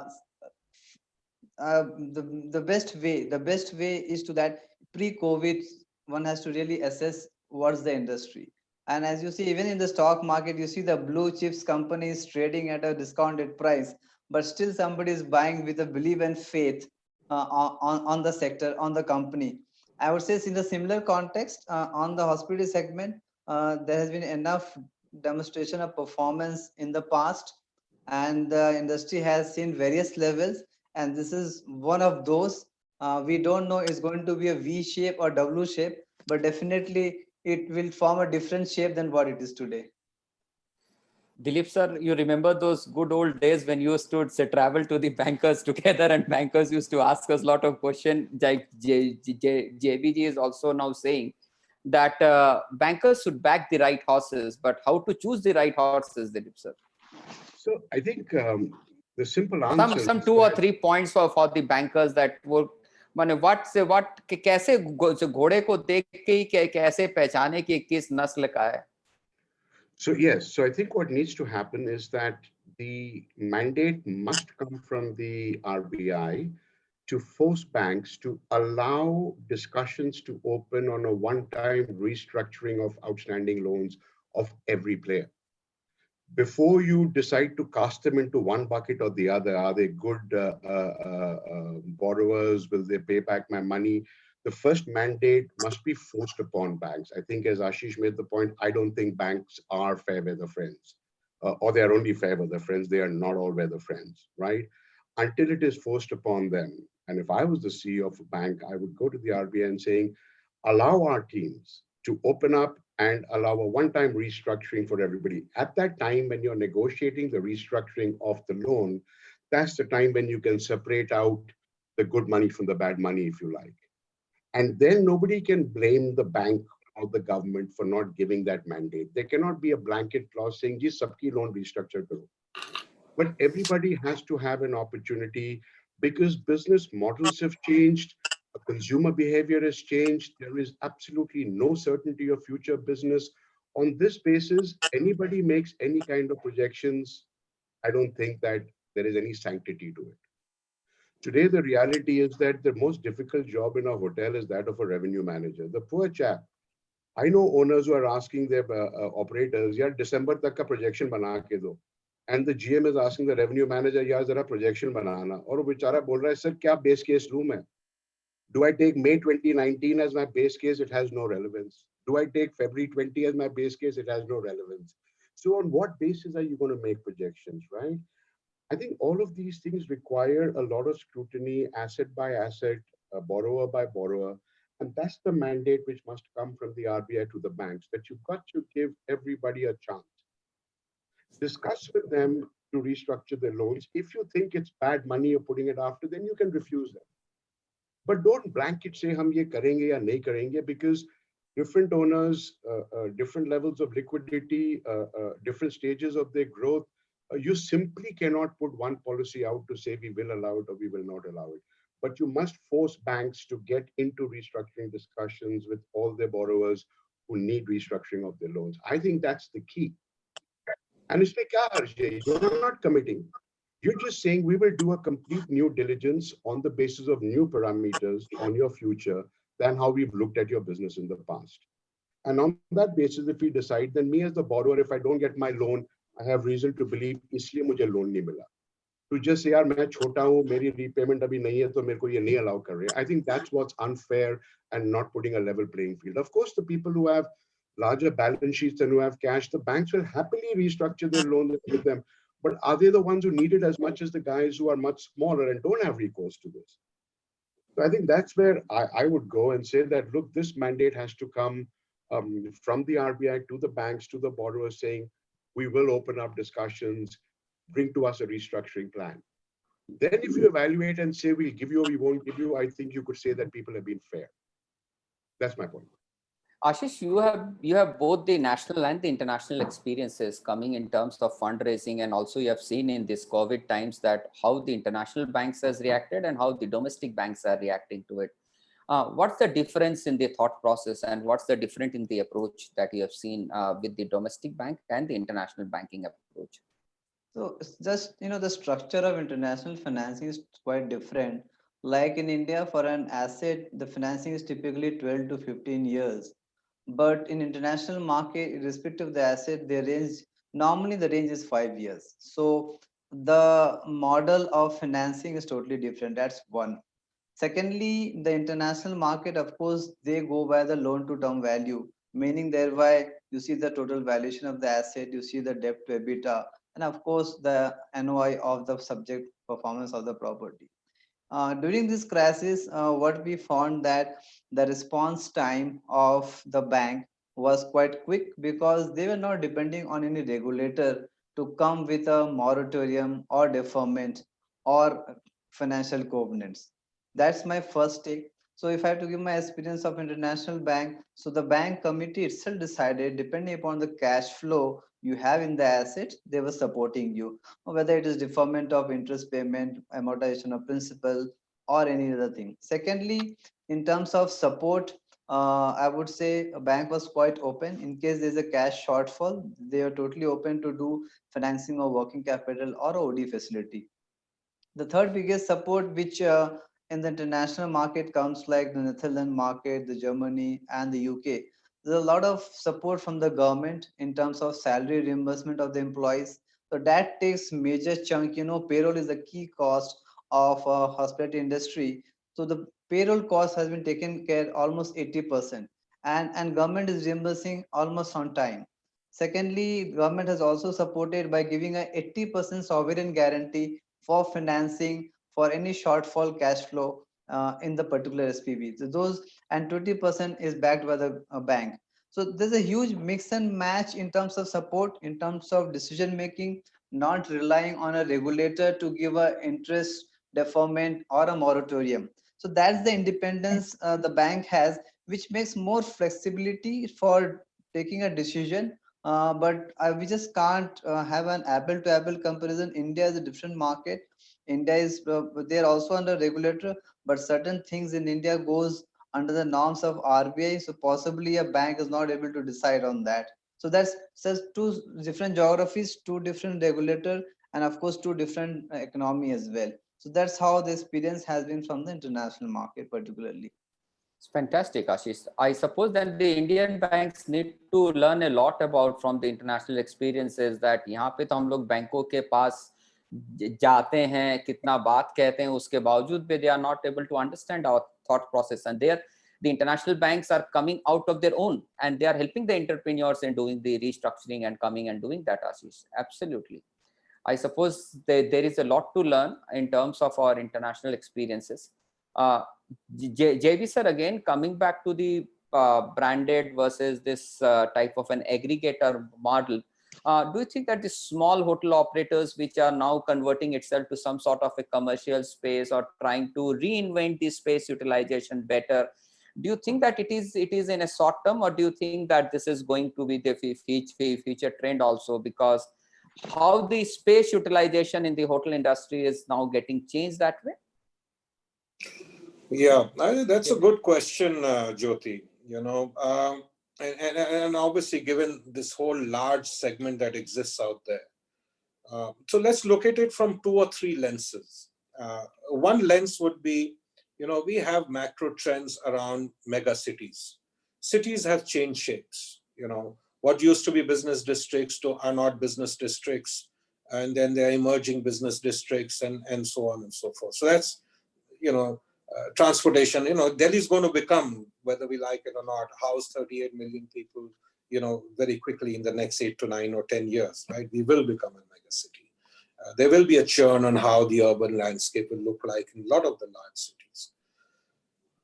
the best way is to that pre-COVID, one has to really assess what's the industry. And as you see, even in the stock market, you see the blue chips companies trading at a discounted price, but still somebody is buying with a belief and faith on the sector, on the company. I would say in the similar context, on the hospitality segment, there has been enough demonstration of performance in the past, and the industry has seen various levels, and this is one of those. We don't know it's going to be a V shape or W shape, but definitely it will form a different shape than what it is today. Dilip, sir, you remember those good old days when you used to say, travel to the bankers together, and bankers used to ask us a lot of questions. Like JBG is also now saying that bankers should back the right horses, but how to choose the right horses, Dilip, sir? So I think the simple answer Some is 2 or that 3 points for the bankers that would, माने what कैसे घोड़े को देख के ही कैसे पहचाने कि किस नस्ल का है? So yes, so I think what needs to happen is that the mandate must come from the RBI to force banks to allow discussions to open on a one-time restructuring of outstanding loans of every player. Before you decide to cast them into one bucket or the other, are they good borrowers? Will they pay back my money? The first mandate must be forced upon banks. I think, as Ashish made the point, I don't think banks are fair weather friends, or they are only fair weather friends. They are not all weather friends, right? Until it is forced upon them. And if I was the CEO of a bank, I would go to the RBI and saying, allow our teams to open up and allow a one-time restructuring for everybody. At that time, when you're negotiating the restructuring of the loan, that's the time when you can separate out the good money from the bad money, if you like. And then nobody can blame the bank or the government for not giving that mandate. There cannot be a blanket clause saying, "Ji, sabki loan restructure karo." But everybody has to have an opportunity, because business models have changed, consumer behavior has changed. There is absolutely no certainty of future business. On this basis, anybody makes any kind of projections, I don't think that there is any sanctity to it. Today, the reality is that the most difficult job in a hotel is that of a revenue manager. The poor chap. I know owners who are asking their operators, "Yeah, December tak ka projection bana ke do." And the GM is asking the revenue manager, "Yeah, zara projection banana." Aur wo bichara bol raha hai, "Sir, kya base case loom hai? Do I take May 2019 as my base case? It has no relevance. Do I take February 20 as my base case? It has no relevance." So on what basis are you going to make projections, right? I think all of these things require a lot of scrutiny, asset by asset, borrower by borrower. And that's the mandate which must come from the RBI to the banks, that you've got to give everybody a chance. Discuss with them to restructure their loans. If you think it's bad money you're putting it after, then you can refuse them. But don't blanket say, "Hum ye karenge ya nahi karenge," because different owners, different levels of liquidity, different stages of their growth, you simply cannot put one policy out to say we will allow it or we will not allow it. But you must force banks to get into restructuring discussions with all their borrowers who need restructuring of their loans. I think that's the key. And it's like, you're not committing. You're just saying we will do a complete new diligence on the basis of new parameters on your future than how we've looked at your business in the past. And on that basis, if we decide, then me as the borrower, if I don't get my loan, I have reason to believe इसलिए मुझे loan नहीं मिला. To just say, यार मैं छोटा हूँ, मेरी repayment अभी नहीं है, तो मेरे को ये नहीं allow कर रहे. I think that's what's unfair and not putting a level playing field. Of course, the people who have larger balance sheets and who have cash, the banks will happily restructure their loans with them. But are they the ones who need it as much as the guys who are much smaller and don't have recourse to this? So I think that's where I would go and say that, look, this mandate has to come from the RBI to the banks, to the borrowers, saying, we will open up discussions, bring to us a restructuring plan. Then if you evaluate and say, we'll give you or we won't give you, I think you could say that people have been fair. That's my point. Ashish, you have both the national and the international experiences coming in terms of fundraising, and also you have seen in this COVID times that how the international banks has reacted and how the domestic banks are reacting to it. What's the difference in the thought process, and what's the difference in the approach that you have seen with the domestic bank and the international banking approach? So it's just, the structure of international financing is quite different. Like in India, for an asset, the financing is typically 12 to 15 years. But in international market, irrespective of the asset, normally the range is 5 years. So the model of financing is totally different. That's one. Secondly, the international market, of course, they go by the loan to term value, meaning thereby you see the total valuation of the asset, you see the debt to EBITDA, and of course the NOI of the subject performance of the property. During this crisis, what we found that the response time of the bank was quite quick because they were not depending on any regulator to come with a moratorium or deferment or financial covenants. That's my first take. So if I have to give my experience of international bank, so the bank committee itself decided, depending upon the cash flow you have in the asset, they were supporting you, whether it is deferment of interest payment, amortization of principal, or any other thing. Secondly, in terms of support, I would say a bank was quite open. In case there's a cash shortfall, they are totally open to do financing of working capital or OD facility. The third biggest support, which in the international market comes like the Netherlands market, the Germany, and the UK. There's a lot of support from the government in terms of salary reimbursement of the employees. So that takes major chunk. Payroll is a key cost of hospitality industry. So the payroll cost has been taken care almost 80%, and government is reimbursing almost on time. Secondly, government has also supported by giving a 80% sovereign guarantee for financing for any shortfall cash flow in the particular SPV. So those, and 20% is backed by the bank. So there's a huge mix and match in terms of support, in terms of decision making, not relying on a regulator to give a interest deferment or a moratorium. So that's the independence the bank has, which makes more flexibility for taking a decision. But we just can't have an apple to apple comparison. India is a different market. India is they're also under regulator, but certain things in India goes under the norms of RBI. So possibly a bank is not able to decide on that. So that's just two different geographies, two different regulator, and of course two different economy as well. So that's how the experience has been from the international market particularly. It's fantastic, Ashish. I suppose that the Indian banks need to learn a lot about from the international experiences, that यहाँ पे तो हम लोग बैंकों के पास जाते हैं, कितना बात कहते हैं, उसके बावजूद भी they are not able to understand our thought process, and there the international banks are coming out of their own and they are helping the entrepreneurs in doing the restructuring and coming and doing that, Ashish. Absolutely. I suppose there is a lot to learn in terms of our international experiences. JB sir, again, coming back to the branded versus this type of an aggregator model, do you think that the small hotel operators which are now converting itself to some sort of a commercial space or trying to reinvent the space utilization better, do you think that it is in a short term, or do you think that this is going to be the future trend also, because how the space utilization in the hotel industry is now getting changed that way? Yeah, that's a good question, Jyoti. And obviously, given this whole large segment that exists out there, so let's look at it from 2 or 3 lenses. One lens would be, we have macro trends around mega cities. Cities have changed shapes. What used to be business districts are not business districts, and then they're emerging business districts, and so on and so forth. So that's, transportation. Delhi is going to become, whether we like it or not, house 38 million people, very quickly in the next 8 to 9 or 10 years, right? We will become a mega city. There will be a churn on how the urban landscape will look like in a lot of the large cities.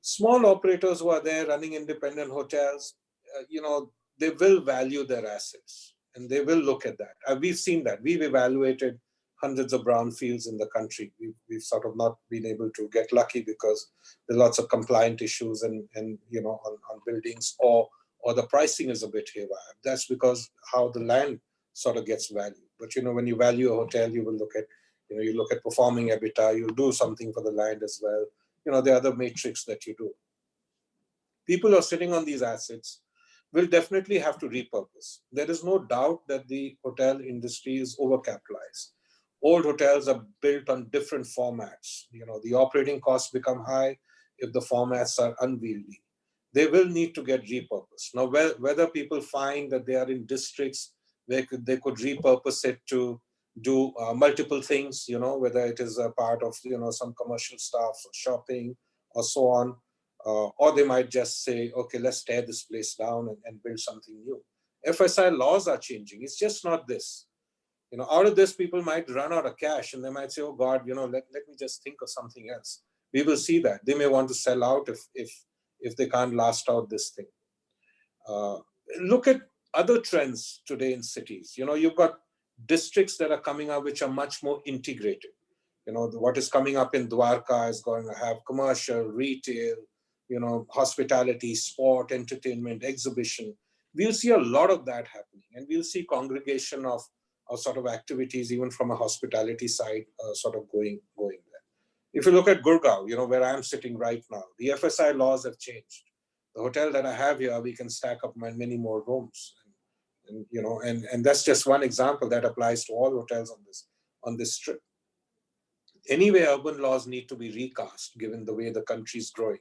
Small operators who are there running independent hotels, they will value their assets and they will look at that. We've seen that. We've evaluated hundreds of brownfields in the country. We've sort of not been able to get lucky because there are lots of compliant issues and on buildings, or the pricing is a bit haywire. That's because how the land sort of gets valued. But when you value a hotel, you will look at you look at performing EBITDA. You'll do something for the land as well. The other matrix that you do. People who are sitting on these assets will definitely have to repurpose. There is no doubt that the hotel industry is overcapitalized. Old hotels are built on different formats. The operating costs become high if the formats are unwieldy. They will need to get repurposed. Now, whether people find that they are in districts where they could repurpose it to do multiple things, whether it is a part of, some commercial stuff or shopping or so on, or they might just say, okay, let's tear this place down and build something new. FSI laws are changing. It's just not this. Out of this, people might run out of cash and they might say, oh God, let me just think of something else. We will see that. They may want to sell out if they can't last out this thing. Look at other trends today in cities. You've got districts that are coming up which are much more integrated. What is coming up in Dwarka is going to have commercial, retail, hospitality, sport, entertainment, exhibition. We'll see a lot of that happening, and we'll see congregation of sort of activities even from a hospitality side sort of going there. If you look at Gurgaon, where I'm sitting right now, the FSI laws have changed. The hotel that I have here, we can stack up many more rooms, and that's just one example that applies to all hotels on this strip. Anyway, urban laws need to be recast given the way the country is growing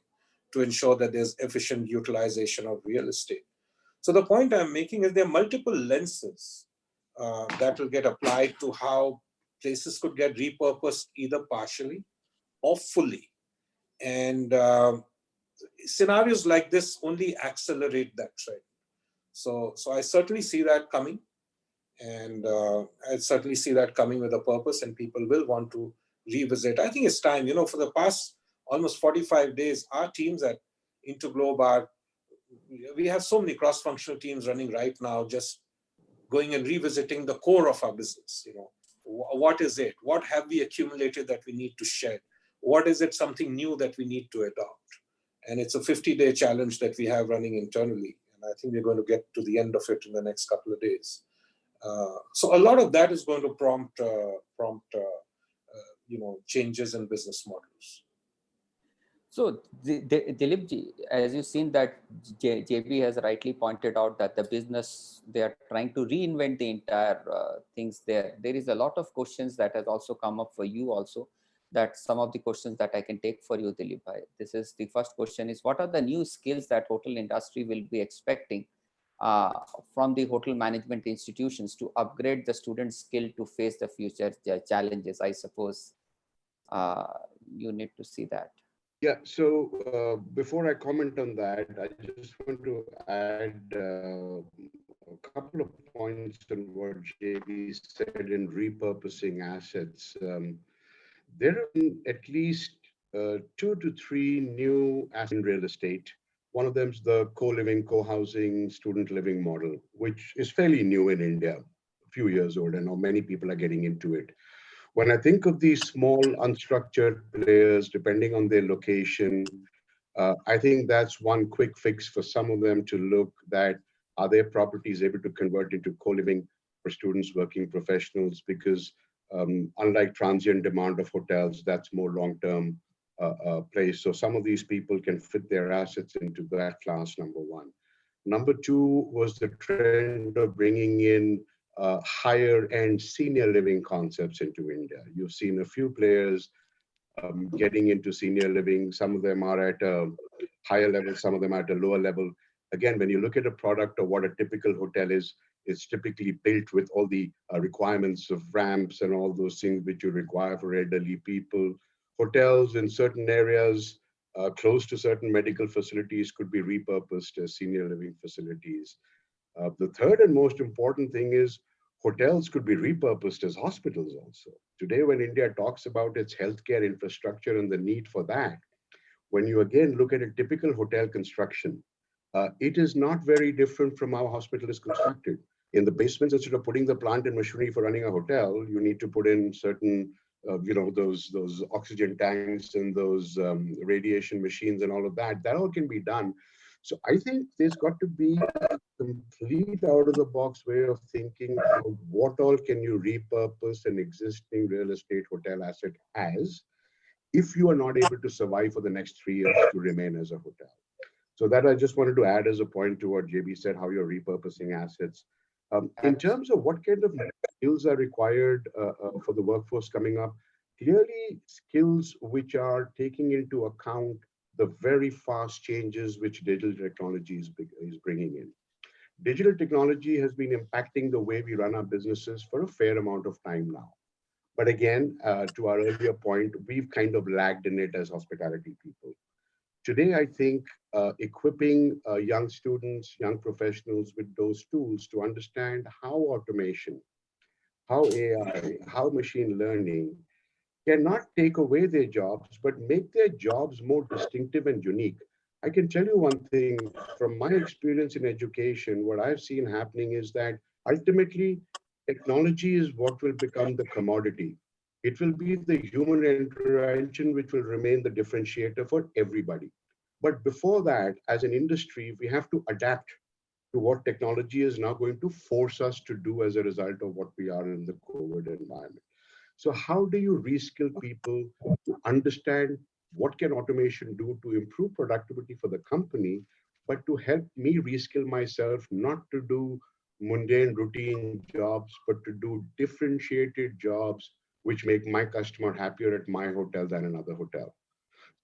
to ensure that there's efficient utilization of real estate. So the point I'm making is there are multiple lenses that will get applied to how places could get repurposed either partially or fully. And scenarios like this only accelerate that trend. So I certainly see that coming. And I certainly see that coming with a purpose, and people will want to revisit. I think it's time, for the past almost 45 days, our teams at InterGlobe we have so many cross-functional teams running right now, just going and revisiting the core of our business. What is it? What have we accumulated that we need to shed? What is it, something new that we need to adopt? And it's a 50-day challenge that we have running internally. And I think we're going to get to the end of it in the next couple of days. So a lot of that is going to prompt changes in business models. So Dilip ji, as you've seen that JB has rightly pointed out that the business, they are trying to reinvent the entire things there. There is a lot of questions that has also come up for you also, that some of the questions that I can take for you, Dilip. This is the first question is, what are the new skills that hotel industry will be expecting from the hotel management institutions to upgrade the students' skill to face the future challenges? I suppose you need to see that. Yeah, so before I comment on that, I just want to add a couple of points on what JB said in repurposing assets. There are at least 2 to 3 new assets in real estate. One of them is the co-living, co-housing, student living model, which is fairly new in India, a few years old, and now many people are getting into it. When I think of these small unstructured players, depending on their location, I think that's one quick fix for some of them to look that are their properties able to convert into co-living for students, working professionals, because unlike transient demand of hotels, that's more long-term place. So some of these people can fit their assets into that class, number one. Number two was the trend of bringing in higher end senior living concepts into India. You've seen a few players getting into senior living. Some of them are at a higher level, some of them are at a lower level. Again, when you look at a product of what a typical hotel is, it's typically built with all the requirements of ramps and all those things which you require for elderly people. Hotels in certain areas close to certain medical facilities could be repurposed as senior living facilities. The third and most important thing is hotels could be repurposed as hospitals also. Today, when India talks about its healthcare infrastructure and the need for that, when you again look at a typical hotel construction, it is not very different from how a hospital is constructed. In the basements, instead of putting the plant and machinery for running a hotel, you need to put in certain, those oxygen tanks and those radiation machines and all of that. That all can be done. So I think there's got to be a complete out-of-the-box way of thinking about what all can you repurpose an existing real estate hotel asset as, if you are not able to survive for the next 3 years to remain as a hotel. So that I just wanted to add as a point to what JB said, how you're repurposing assets. In terms of what kind of skills are required for the workforce coming up, clearly skills which are taking into account the very fast changes which digital technology is bringing in. Digital technology has been impacting the way we run our businesses for a fair amount of time now. But again, to our earlier point, we've kind of lagged in it as hospitality people. Today, I think equipping young students, young professionals with those tools to understand how automation, how AI, how machine learning cannot take away their jobs, but make their jobs more distinctive and unique. I can tell you one thing from my experience in education, what I've seen happening is that ultimately technology is what will become the commodity. It will be the human intervention which will remain the differentiator for everybody. But before that, as an industry, we have to adapt to what technology is now going to force us to do as a result of what we are in the COVID environment. So how do you reskill people to understand what can automation do to improve productivity for the company, but to help me reskill myself not to do mundane routine jobs, but to do differentiated jobs which make my customer happier at my hotel than another hotel.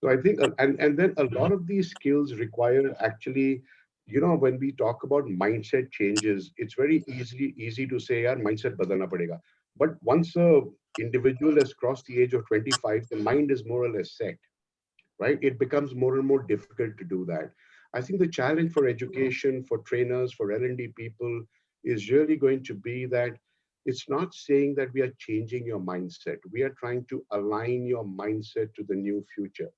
So I think, and then a lot of these skills require actually, when we talk about mindset changes, it's very easy to say, yaar, mindset badalna padega. But once a individual has crossed the age of 25, the mind is more or less set, right? It becomes more and more difficult to do that. I think the challenge for education, for trainers, for L&D people is really going to be that it's not saying that we are changing your mindset. We are trying to align your mindset to the new future.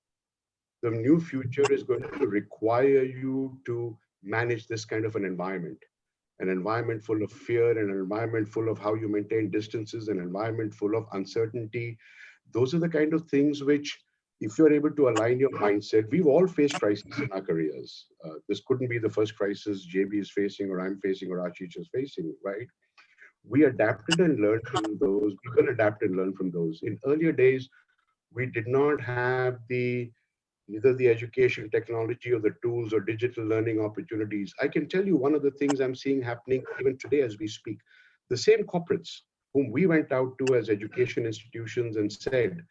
The new future is going to require you to manage this kind of an environment full of fear, an environment full of how you maintain distances, an environment full of uncertainty. Those are the kind of things which, if you're able to align your mindset, we've all faced crises in our careers. This couldn't be the first crisis JB is facing, or I'm facing, or Ashish is facing, right? We adapted and learned from those. We will adapt and learn from those. In earlier days, we did not have either the education technology or the tools or digital learning opportunities. I can tell you one of the things I'm seeing happening even today as we speak. The same corporates whom we went out to as education institutions and said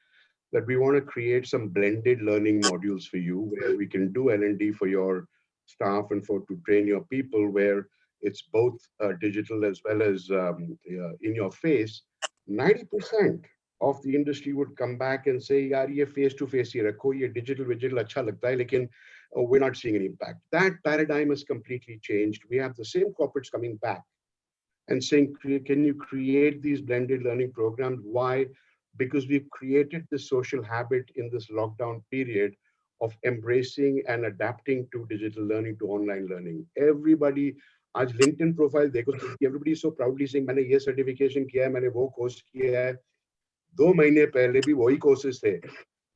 that we want to create some blended learning modules for you where we can do L&D for your staff and for to train your people, where it's both digital as well as in your face. 90% of the industry would come back and say, yaar, ye face to face hi rakho, ye digital acha lagta hai, lekin we're not seeing any impact. That paradigm has completely changed. We have the same corporates coming back and saying, can you create these blended learning programs? Why? Because we've created this social habit in this lockdown period of embracing and adapting to digital learning, to online learning. Everybody, आज LinkedIn profile देखो, everybody is so proudly saying, मैंने ये certification किया है, मैंने वो course किया है. 2 महीने पहले भी वही courses थे,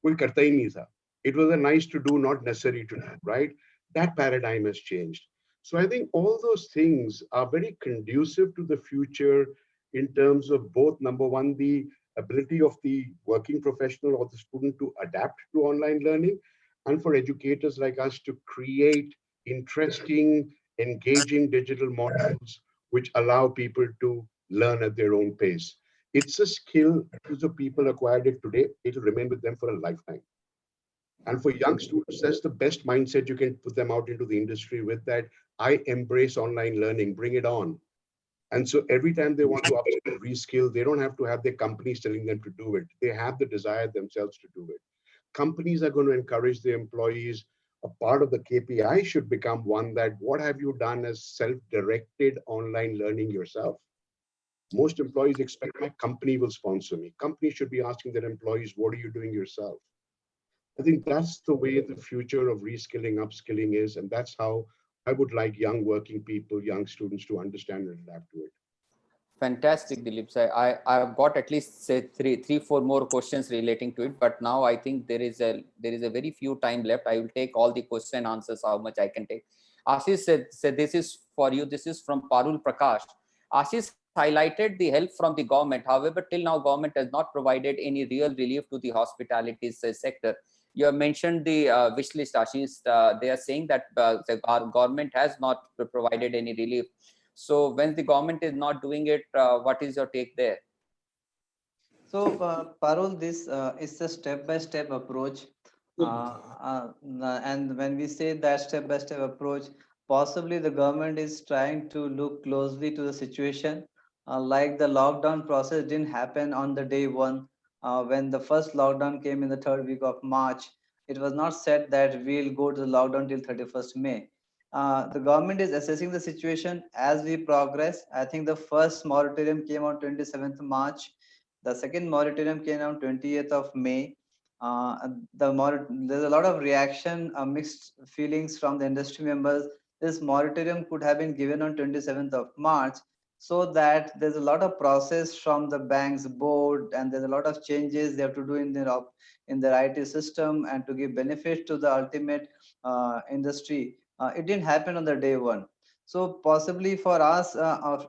कोई करता ही नहीं था. It was a nice to do, not necessary to do, right? That paradigm has changed. So I think all those things are very conducive to the future in terms of both, number one, the ability of the working professional or the student to adapt to online learning, and for educators like us to create interesting, engaging digital modules which allow people to learn at their own pace. It's a skill the people acquired it today, it will remain with them for a lifetime. And for young students, that's the best mindset you can put them out into the industry with, that I embrace online learning, bring it on. And so every time they want to upskill, reskill, they don't have to have their companies telling them to do it. They have the desire themselves to do it. Companies are going to encourage their employees. A part of the KPI should become one that, what have you done as self-directed online learning yourself? Most employees expect my company will sponsor me. Companies should be asking their employees, what are you doing yourself? I think that's the way the future of reskilling, upskilling is, and that's how I would like young working people, young students to understand and adapt to it. Fantastic, Dilip. So I've got at least say three, four more questions relating to it, but now I think there is a very few time left. I will take all the question and answers how much I can take. Ashish said this is for you. This is from Parul Prakash. Ashish highlighted the help from the government. However, till now government has not provided any real relief to the hospitality sector. You have mentioned the wish list, Ashish. They are saying that our government has not provided any relief. So when the government is not doing it, what is your take there? So, Parul, this is a step-by-step approach. And when we say that step-by-step approach, possibly the government is trying to look closely to the situation. Like the lockdown process didn't happen on the day one. When the first lockdown came in the third week of March, it was not said that we'll go to the lockdown till 31st May. The government is assessing the situation as we progress. I think the first moratorium came on 27th March. The second moratorium came on 20th of May. There's a lot of reaction, mixed feelings from the industry members. This moratorium could have been given on 27th of March, so that there's a lot of process from the bank's board, and there's a lot of changes they have to do in their IT system and to give benefit to the ultimate industry. It didn't happen on the day one. So possibly for us,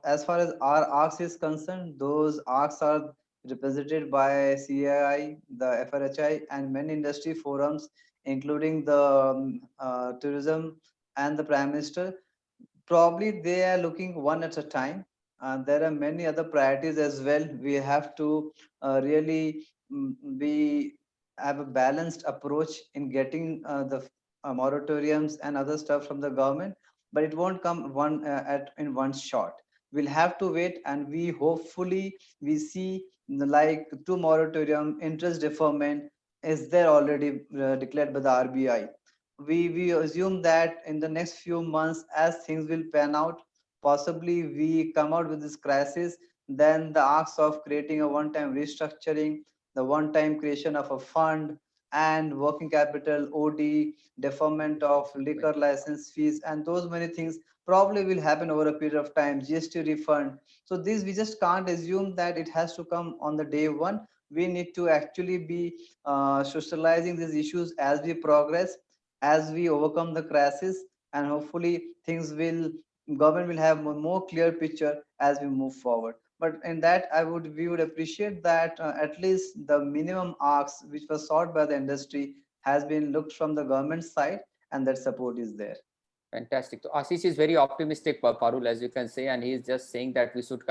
as far as our ARCs is concerned, those ARCs are represented by CII, the FRHI, and many industry forums, including the tourism and the Prime Minister. Probably they are looking one at a time. There are many other priorities as well. We have to really be have a balanced approach in getting the moratoriums and other stuff from the government, but it won't come one in one shot. We'll have to wait, and we hopefully we see like two moratorium interest deferment is there already declared by the RBI. We assume that in the next few months, as things will pan out, possibly we come out with this crisis, then the acts of creating a one-time restructuring, the one-time creation of a fund, and working capital, OD, deferment of liquor license fees, and those many things probably will happen over a period of time, GST refund. So this, we just can't assume that it has to come on the day one. We need to actually be socializing these issues as we progress, as we overcome the crisis, and hopefully things will, government will have a more clear picture as we move forward. But in that, we would appreciate that at least the minimum arcs which was sought by the industry has been looked from the government side, and that support is there. Fantastic. So Ashish is very optimistic, Parul, as you can say, and he is just saying that we should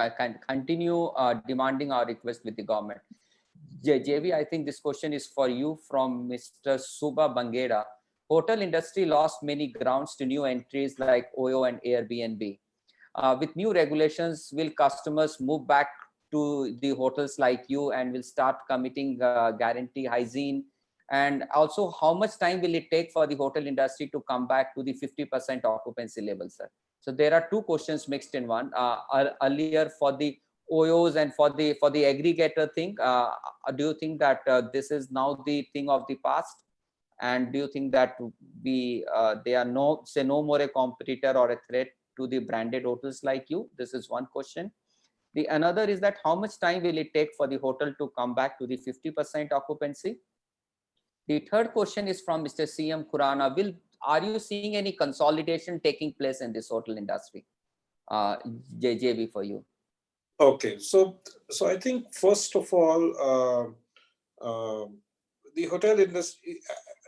continue demanding our request with the government. JV, I think this question is for you from Mr. Suba Bangeda. Hotel industry lost many grounds to new entries like OYO and Airbnb. With new regulations, will customers move back to the hotels like you and will start committing guarantee hygiene? And also, how much time will it take for the hotel industry to come back to the 50% occupancy level, sir? So there are two questions mixed in one. Earlier for the OYOs and for the aggregator thing, do you think that this is now the thing of the past? And do you think that they are no more a competitor or a threat to the branded hotels like you? This is one question. The another is that how much time will it take for the hotel to come back to the 50% occupancy? The third question is from Mr. CM Kurana. Are you seeing any consolidation taking place in this hotel industry? JB, for you. Okay, so I think first of all, the hotel industry,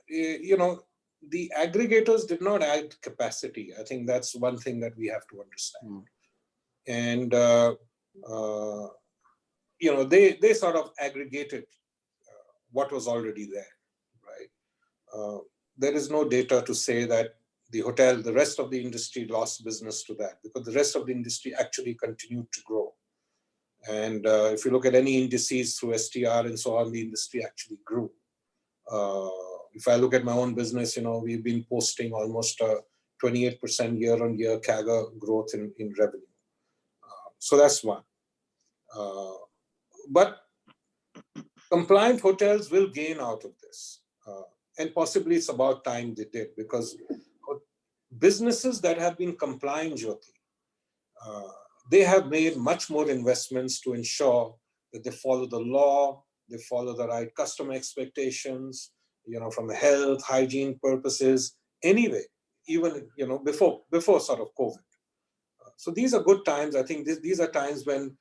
the aggregators did not add capacity. I think that's one thing that we have to understand. And they sort of aggregated what was already there, right? There is no data to say that the rest of the industry lost business to that, because the rest of the industry actually continued to grow. And if you look at any indices through STR and so on, the industry actually grew. If I look at my own business, we've been posting almost 28% year-on-year CAGR growth in revenue. So that's one. But compliant hotels will gain out of this. And possibly it's about time they did, because businesses that have been compliant, Jyoti, they have made much more investments to ensure that they follow the law, they follow the right customer expectations, from health, hygiene purposes, anyway, even, before sort of COVID. So these are good times. I think these are times when,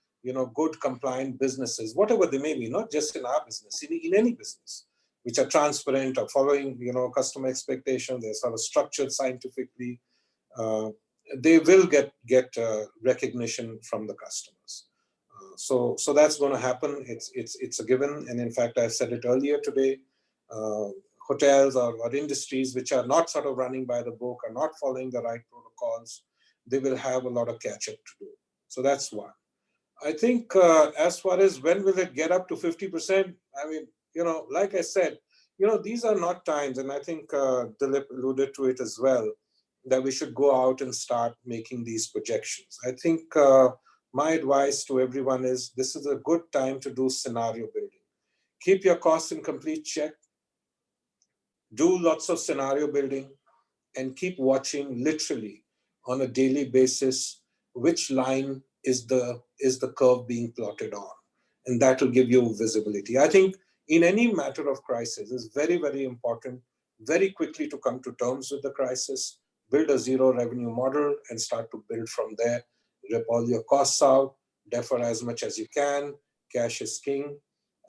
good compliant businesses, whatever they may be, not just in our business, in any business, which are transparent or following, customer expectations, they're sort of structured scientifically, they will get recognition from the customers. So that's going to happen. It's a given. And in fact, I've said it earlier today, hotels or industries which are not sort of running by the book, are not following the right protocols, they will have a lot of catch up to do. So that's one. I think as far as when will it get up to 50%, I mean, like I said, these are not times, and I think Dilip alluded to it as well, that we should go out and start making these projections. I think my advice to everyone is this is a good time to do scenario building. Keep your costs in complete check, do lots of scenario building, and keep watching literally on a daily basis which line is the curve being plotted on, and that will give you visibility. I think in any matter of crisis, it's very, very important very quickly to come to terms with the crisis, build a zero revenue model, and start to build from there. Rip all your costs out, defer as much as you can. Cash is king.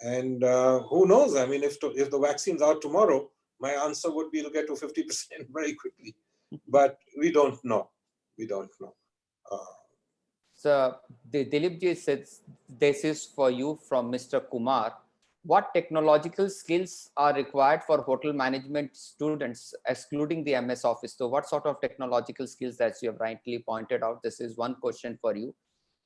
And who knows? I mean, if the vaccine's out tomorrow, my answer would be to get to 50% very quickly. But we don't know. We don't know. So, Dilip ji says this is for you from Mr. Kumar. What technological skills are required for hotel management students, excluding the MS Office? So what sort of technological skills, as you have rightly pointed out? This is one question for you.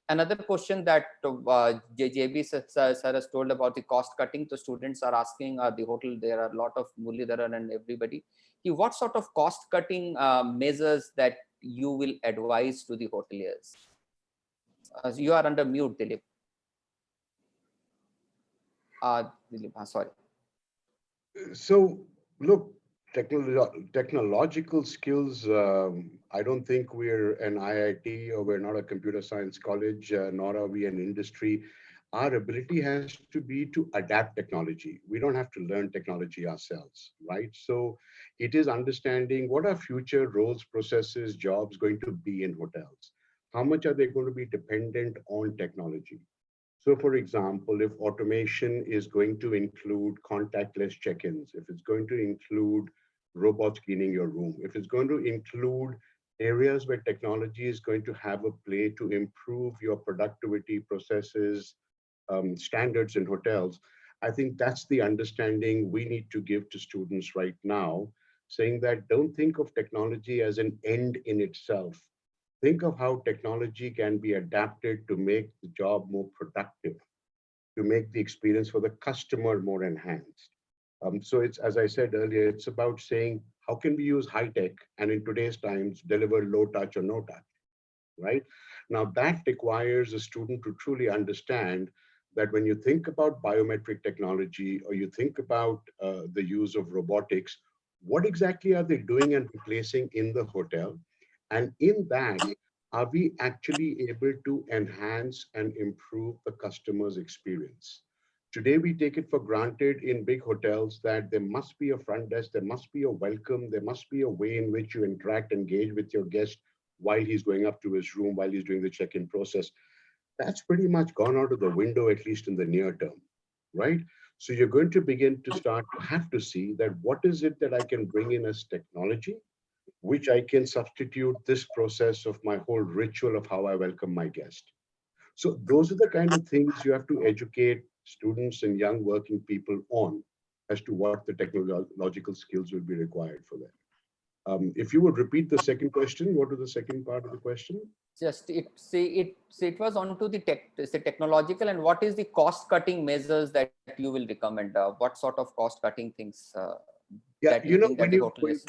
Another question that JB sir has told about the cost cutting. So students are asking the hotel, there are a lot of Muralidharan and everybody. What sort of cost cutting measures that you will advise to the hoteliers? You are under mute, Dilip. Dilip, sorry. So look, technological skills, I don't think we're an IIT or we're not a computer science college, nor are we an industry. Our ability has to be to adapt technology. We don't have to learn technology ourselves, right? So it is understanding what are future roles, processes, jobs going to be in hotels. How much are they going to be dependent on technology? So for example, if automation is going to include contactless check-ins, if it's going to include robots cleaning your room, if it's going to include areas where technology is going to have a play to improve your productivity processes, standards in hotels, I think that's the understanding we need to give to students right now, saying that don't think of technology as an end in itself. Think of how technology can be adapted to make the job more productive, to make the experience for the customer more enhanced. So it's, as I said earlier, it's about saying, how can we use high tech and in today's times deliver low touch or no touch, right? Now that requires a student to truly understand that when you think about biometric technology or you think about the use of robotics, what exactly are they doing and replacing in the hotel? And in that, are we actually able to enhance and improve the customer's experience? Today, we take it for granted in big hotels that there must be a front desk, there must be a welcome, there must be a way in which you interact, engage with your guest while he's going up to his room, while he's doing the check-in process. That's pretty much gone out of the window, at least in the near term, right? So you're going to begin to start to have to see that what is it that I can bring in as technology, which I can substitute this process of my whole ritual of how I welcome my guest. So those are the kind of things you have to educate students and young working people on as to what the technological skills will be required for that. If you would repeat the second question, what was the second part of the question? Just it was onto the technological, and what is the cost cutting measures that you will recommend? What sort of cost cutting things that you think that the hoteliers?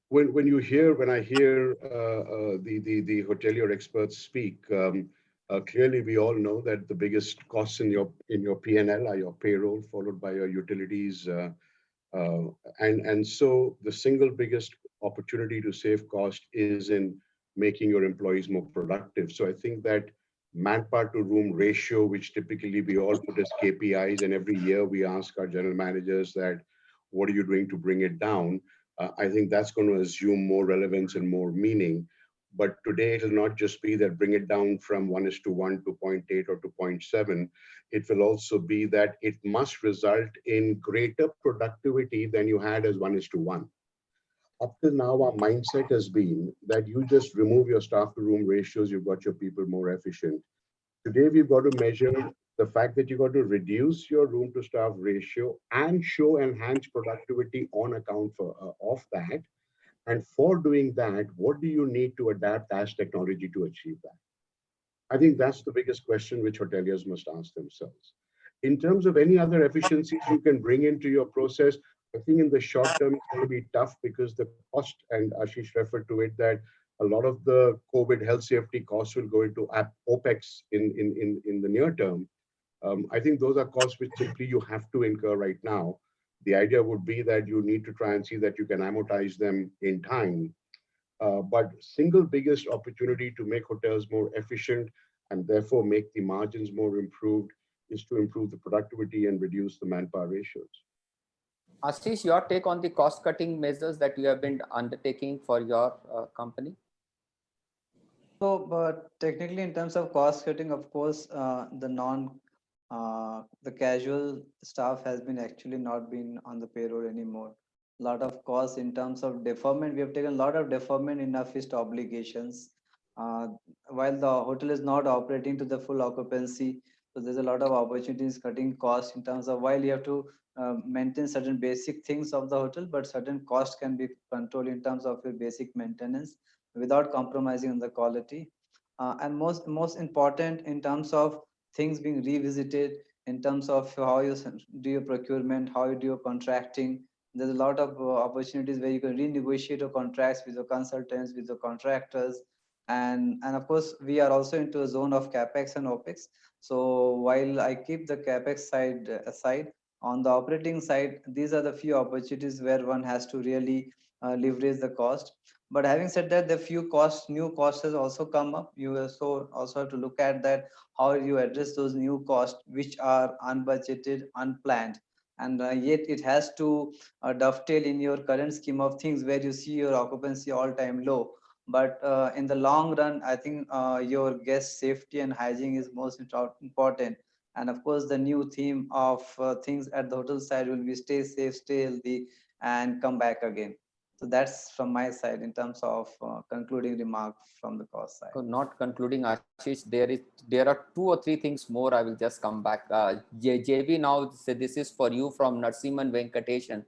When I hear the hotelier experts speak, clearly we all know that the biggest costs in your P&L are your payroll, followed by your utilities, And so the single biggest opportunity to save cost is in making your employees more productive. So I think that manpower to room ratio, which typically we all put as KPIs, and every year we ask our general managers that, what are you doing to bring it down? I think that's going to assume more relevance and more meaning. But today it'll not just be that bring it down from 1:1 to 0.8 or to 0.7. It will also be that it must result in greater productivity than you had as 1:1. Up till now, our mindset has been that you just remove your staff to room ratios, you've got your people more efficient. Today, we've got to measure the fact that you've got to reduce your room to staff ratio and show enhanced productivity on account of that. And for doing that, what do you need to adapt as technology to achieve that? I think that's the biggest question which hoteliers must ask themselves. In terms of any other efficiencies you can bring into your process, I think in the short term, it's going to be tough because the cost, and Ashish referred to it, that a lot of the COVID health safety costs will go into OPEX in the near term. I think those are costs which simply you have to incur right now. The idea would be that you need to try and see that you can amortize them in time. But single biggest opportunity to make hotels more efficient and therefore make the margins more improved is to improve the productivity and reduce the manpower ratios. Ashish, your take on the cost-cutting measures that you have been undertaking for your company? So, but technically, in terms of cost cutting, of course, the casual staff has been actually not been on the payroll anymore. A lot of costs in terms of deferment. We have taken a lot of deferment in our fixed obligations. Uh, while the hotel is not operating to the full occupancy, so there's a lot of opportunities cutting costs in terms of while you have to maintain certain basic things of the hotel, but certain costs can be controlled in terms of your basic maintenance without compromising on the quality. And most important in terms of things being revisited in terms of how you do your procurement, how you do your contracting. There's a lot of opportunities where you can renegotiate your contracts with your consultants, with your contractors. And of course, we are also into a zone of CapEx and OpEx. So while I keep the CapEx side aside, on the operating side, these are the few opportunities where one has to really leverage the cost. But having said that, the new costs has also come up. You also have to look at that, how you address those new costs which are unbudgeted, unplanned, and yet it has to dovetail in your current scheme of things where you see your occupancy all time low. But in the long run, I think your guest safety and hygiene is most important. And of course, the new theme of things at the hotel side will be stay safe, stay healthy, and come back again. So that's from my side in terms of concluding remarks from the cost side. So not concluding, Ashish, there are 2 or 3 things more. I will just come back. JB, now this is for you from Narsimhan Venkateshan.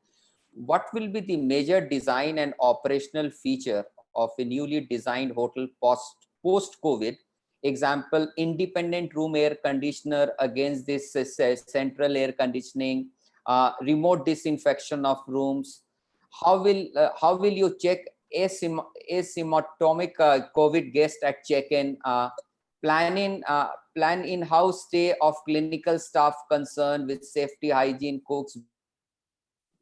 What will be the major design and operational feature of a newly designed hotel post-COVID? Example, independent room air conditioner against this central air conditioning, remote disinfection of rooms. How will you check asymptomatic COVID guest at check-in? Plan in-house stay of clinical staff concerned with safety, hygiene, cooks,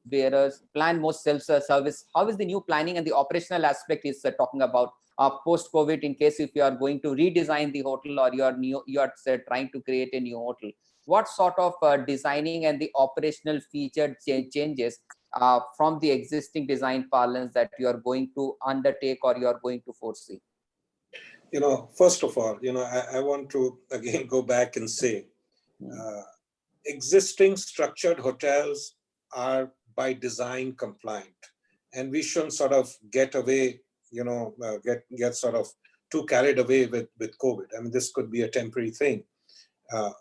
bearers, plan most self-service. How is the new planning and the operational aspect is talking about post-COVID, in case if you are going to redesign the hotel or you are trying to create a new hotel? What sort of designing and the operational feature changes from the existing design parlance that you are going to undertake or you are going to foresee? First of all, I want to again go back and say, existing structured hotels are by design compliant, and we shouldn't sort of get away, get sort of too carried away with COVID. I mean, this could be a temporary thing.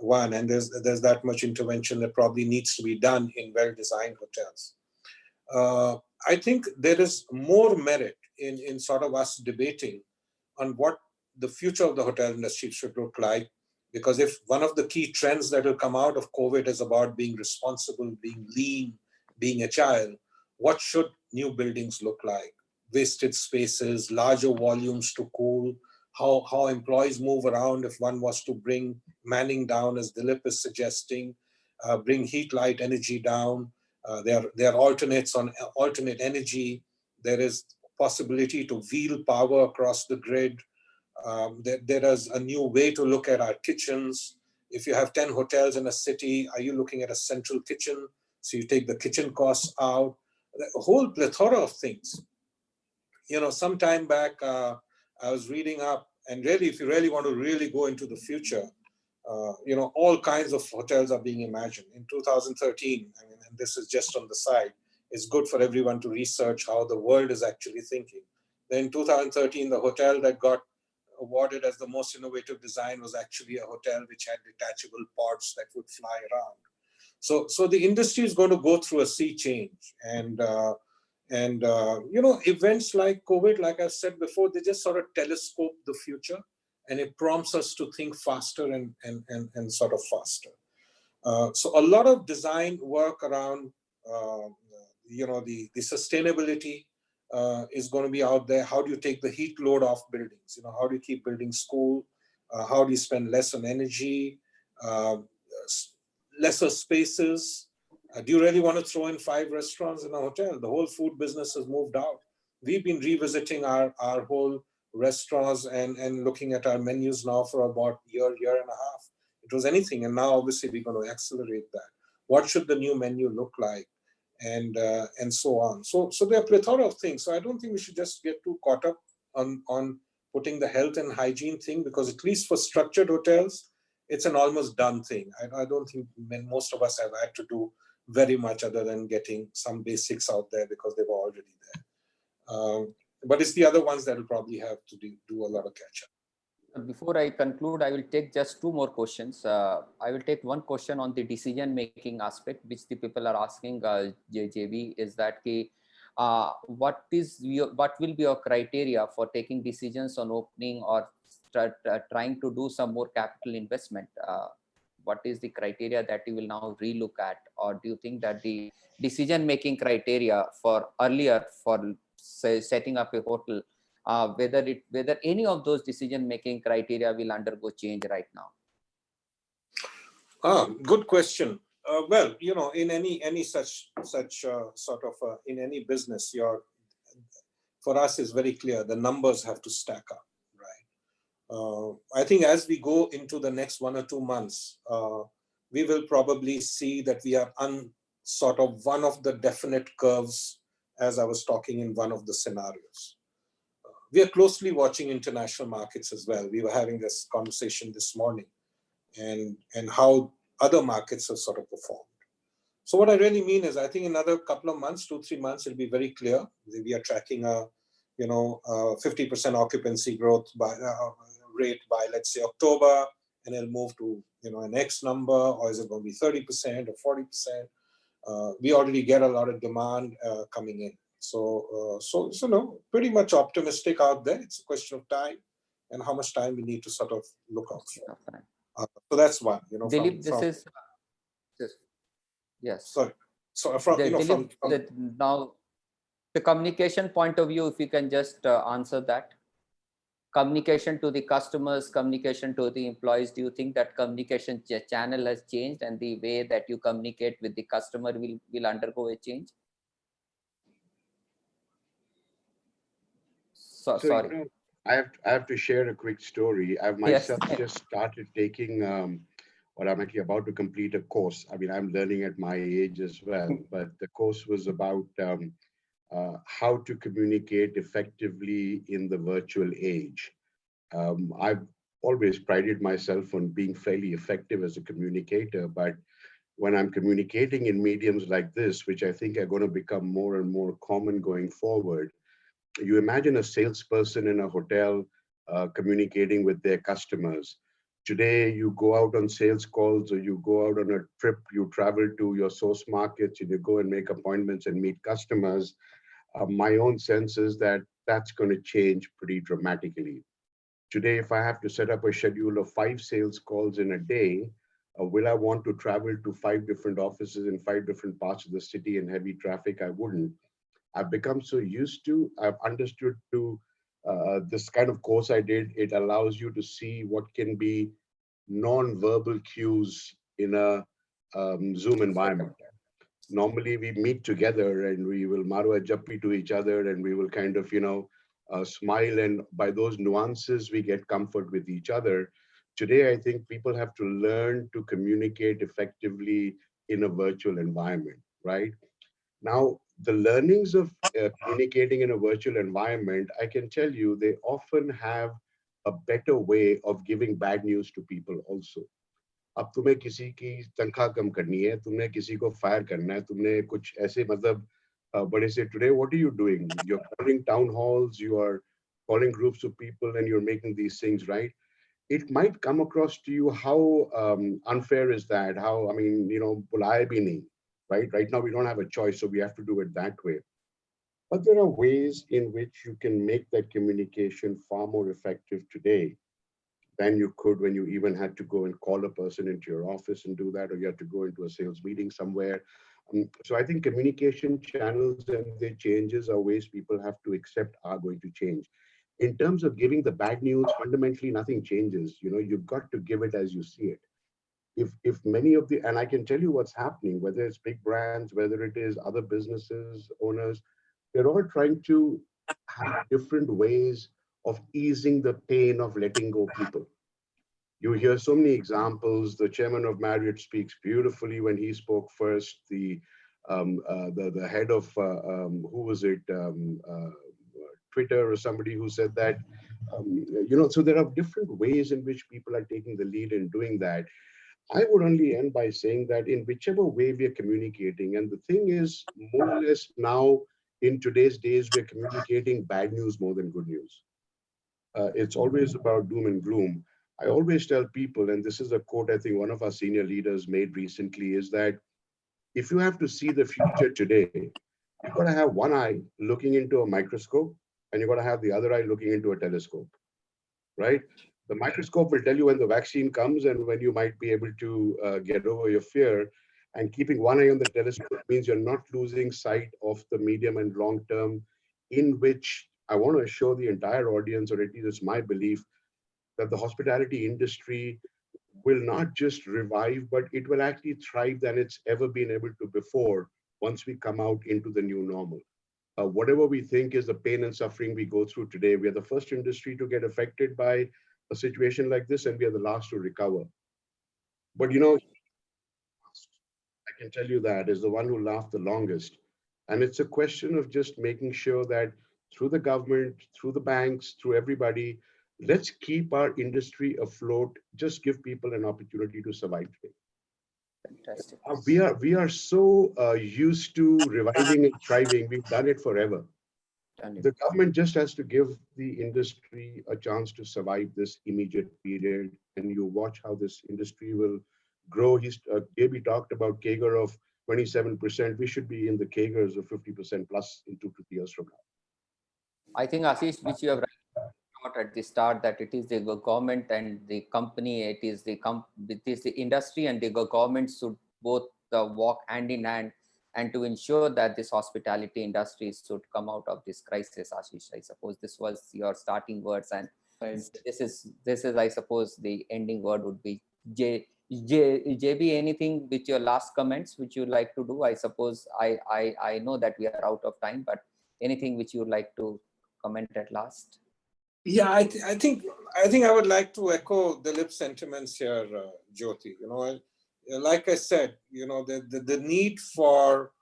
One, and there's that much intervention that probably needs to be done in well-designed hotels. I think there is more merit in sort of us debating on what the future of the hotel industry should look like, because if one of the key trends that will come out of COVID is about being responsible, being lean, being agile, what should new buildings look like? Wasted spaces, larger volumes to cool, how employees move around if one was to bring manning down, as Dilip is suggesting, bring heat, light, energy down, There are alternates on alternate energy. There is possibility to wheel power across the grid. There is a new way to look at our kitchens. If you have 10 hotels in a city, are you looking at a central kitchen? So you take the kitchen costs out. A whole plethora of things. Some time back, I was reading up, and really, if you really want to really go into the future, all kinds of hotels are being imagined. In 2013, and this is just on the side, it's good for everyone to research how the world is actually thinking. Then in 2013, the hotel that got awarded as the most innovative design was actually a hotel which had detachable pods that would fly around. So the industry is going to go through a sea change, and events like COVID, like I said before, they just sort of telescope the future, and it prompts us to think faster and sort of faster. So a lot of design work around the sustainability is going to be out there. How do you take the heat load off buildings? How do you keep buildings cool? How do you spend less on energy, lesser spaces? Do you really want to throw in 5 restaurants in a hotel? The whole food business has moved out. We've been revisiting our whole restaurants and looking at our menus now for about year and a half. It was anything, and now obviously we're going to accelerate that. What should the new menu look like, and so on. So there are a plethora of things. So I don't think we should just get too caught up on putting the health and hygiene thing, because at least for structured hotels, it's an almost done thing. I don't think most of us have had to do very much other than getting some basics out there because they were already there. But it's the other ones that will probably have to do a lot of catch up. Before I conclude, I will take just 2 more questions. I will take one question on the decision-making aspect, which the people are asking, JB, is that what will be your criteria for taking decisions on opening or trying to do some more capital investment? What is the criteria that you will now relook at? Or do you think that the decision-making criteria for earlier for setting up a hotel, whether any of those decision-making criteria will undergo change right now? Good question. Well, in any such sort of in any business, for us is very clear. The numbers have to stack up, right? I think as we go into the next 1 or 2 months, we will probably see that we are on sort of one of the definite curves, as I was talking in one of the scenarios. We are closely watching international markets as well. We were having this conversation this morning, and how other markets have sort of performed. So what I really mean is, I think another couple of months, 2-3 months, it'll be very clear. We are tracking a 50% occupancy growth rate by, let's say, October, and it'll move to an X number, or is it going to be 30% or 40%? We already get a lot of demand coming in. So pretty much optimistic out there. It's a question of time and how much time we need to sort of look out for. So that's one. Dilip, yes. Sorry. So from now, the communication point of view, if you can just answer that. Communication to the customers, communication to the employees. Do you think that communication channel has changed, and the way that you communicate with the customer will undergo a change? Sorry. I have to share a quick story. I've myself just started taking, or I'm actually about to complete a course. I mean, I'm learning at my age as well, but the course was about how to communicate effectively in the virtual age. I've always prided myself on being fairly effective as a communicator, but when I'm communicating in mediums like this, which I think are going to become more and more common going forward, you imagine a salesperson in a hotel communicating with their customers. Today, you go out on sales calls, or you go out on a trip, you travel to your source markets, and you go and make appointments and meet customers. My own sense is that that's going to change pretty dramatically. Today, if I have to set up a schedule of 5 sales calls in a day, will I want to travel to 5 different offices in 5 different parts of the city in heavy traffic? I wouldn't. I've become so used to, I've understood to this kind of course I did, it allows you to see what can be non-verbal cues in a Zoom environment. Normally we meet together and we will marwa jappi to each other and we will kind of, smile, and by those nuances we get comfort with each other. Today, I think people have to learn to communicate effectively in a virtual environment, right? Now, the learnings of communicating in a virtual environment, I can tell you, they often have a better way of giving bad news to people also. अब तुम्हें किसी की तनख्वाह कम करनी है, तुमने किसी को फायर करना है, तुमने कुछ ऐसे मतलब बड़े से today what are you doing? You're calling town halls, you are calling groups of people and you're making these things, right? It might come across to you how unfair is that? How, I mean, bulaya bhi nahi, right? Right now we don't have a choice, so we have to do it that way. But there are ways in which you can make that communication far more effective today than you could when you even had to go and call a person into your office and do that, or you had to go into a sales meeting somewhere. So I think communication channels and their changes are ways people have to accept are going to change. In terms of giving the bad news, fundamentally nothing changes. You've got to give it as you see it. If many of the, and I can tell you what's happening, whether it's big brands, whether it is other businesses, owners, they're all trying to have different ways of easing the pain of letting go people. You hear so many examples. The chairman of Marriott speaks beautifully when he spoke first. The head of who was it, Twitter or somebody who said that. So there are different ways in which people are taking the lead in doing that. I would only end by saying that in whichever way we are communicating, and the thing is, more or less now in today's days, we're communicating bad news more than good news. It's always about doom and gloom. I always tell people, and this is a quote I think one of our senior leaders made recently, is that if you have to see the future today, you've got to have one eye looking into a microscope and you've got to have the other eye looking into a telescope, right? The microscope will tell you when the vaccine comes and when you might be able to get over your fear. And keeping one eye on the telescope means you're not losing sight of the medium and long term, in which I want to assure the entire audience, or at least it's my belief, that the hospitality industry will not just revive, but it will actually thrive than it's ever been able to before once we come out into the new normal. Whatever we think is the pain and suffering we go through today, we are the first industry to get affected by a situation like this, and we are the last to recover. But I can tell you that is the one who laughed the longest. And it's a question of just making sure that through the government, through the banks, through everybody, let's keep our industry afloat, just give people an opportunity to survive today. Fantastic. We are so used to reviving and thriving. We've done it forever. The government just has to give the industry a chance to survive this immediate period, and you watch how this industry will grow. JB talked about CAGR of 27%. We should be in the CAGRs of 50% plus in 2 to 3 years from now. I think, Ashish, which you have out at the start, that it is the government and the company, it is the industry and the government should both walk hand in hand, and to ensure that this hospitality industry should come out of this crisis. Ashish, I suppose this was your starting words, and Right. this is I suppose the ending word would be JB. Anything with your last comments which you'd like to do? I suppose I know that we are out of time, but anything which you would like to comment at last? Yeah, I think I would like to echo Dilip's sentiments here, Jyoti. Like I said, the need for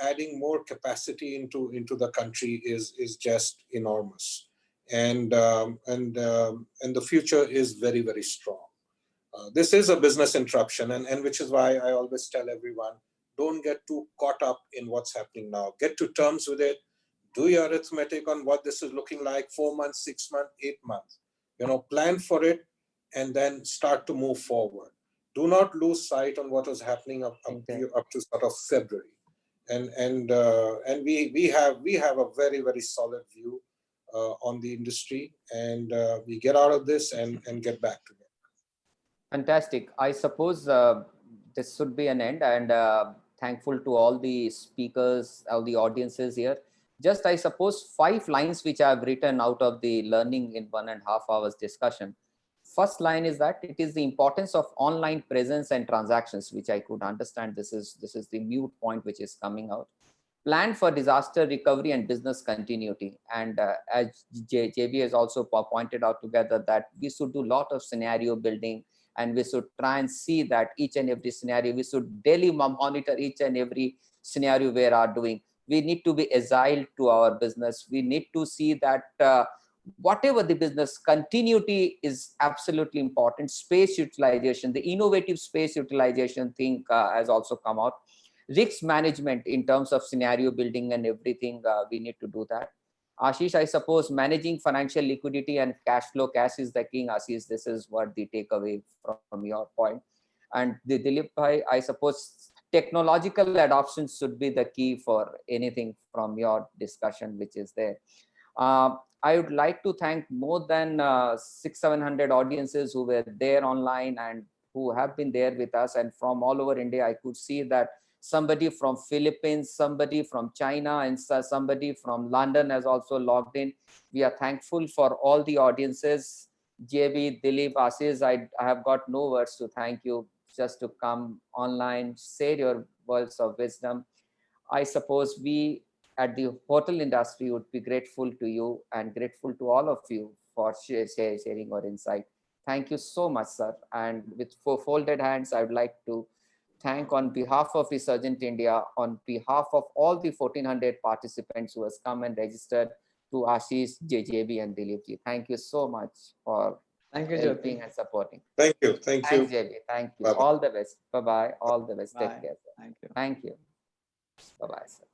adding more capacity into the country is just enormous, and the future is very, very strong. This is a business interruption, and which is why I always tell everyone, don't get too caught up in what's happening now. Get to terms with it. Do your arithmetic on what this is looking like, 4 months, 6 months, 8 months. Plan for it and then start to move forward. Do not lose sight on what is happening up to sort of February. And we have a very, very solid view on the industry, and we get out of this and get back to it. Fantastic. I suppose this should be an end, and thankful to all the speakers, all the audiences here. Just, I suppose, 5 lines which I have written out of the learning in 1.5 hours discussion. first line is that it is the importance of online presence and transactions, which I could understand. This is the mute point which is coming out. Plan for disaster recovery and business continuity. And as JB has also pointed out together, that we should do a lot of scenario building, and we should try and see that each and every scenario, we should daily monitor each and every scenario we are doing. We need to be agile to our business. We need to see that whatever the business, continuity is absolutely important. Space utilization, the innovative space utilization thing has also come out. Risk management in terms of scenario building and everything, we need to do that. Ashish, I suppose managing financial liquidity and cash flow, cash is the king. Ashish, this is what the takeaway from your point. And the Dilip bhai, I suppose technological adoption should be the key for anything from your discussion, which is there. I would like to thank more than 600-700 audiences who were there online and who have been there with us, and from all over India. I could see that somebody from Philippines, somebody from China, and somebody from London has also logged in. We are thankful for all the audiences. JB, Dilip, Ashish, I have got no words to thank you, just to come online, share your words of wisdom. I suppose we at the hotel industry would be grateful to you and grateful to all of you for sharing your insight. Thank you so much, sir. And with folded hands, I would like to thank on behalf of Resurgent India, on behalf of all the 1400 participants who has come and registered, to Ashish, JJB and Dilip ji. Thank you so much for helping and supporting. Thank you. Thank you. Thanks, JB. Thank you. Bye-bye. All the best. Bye-bye. All the best. Bye. Take care, sir. Thank you. Thank you. Bye-bye, sir.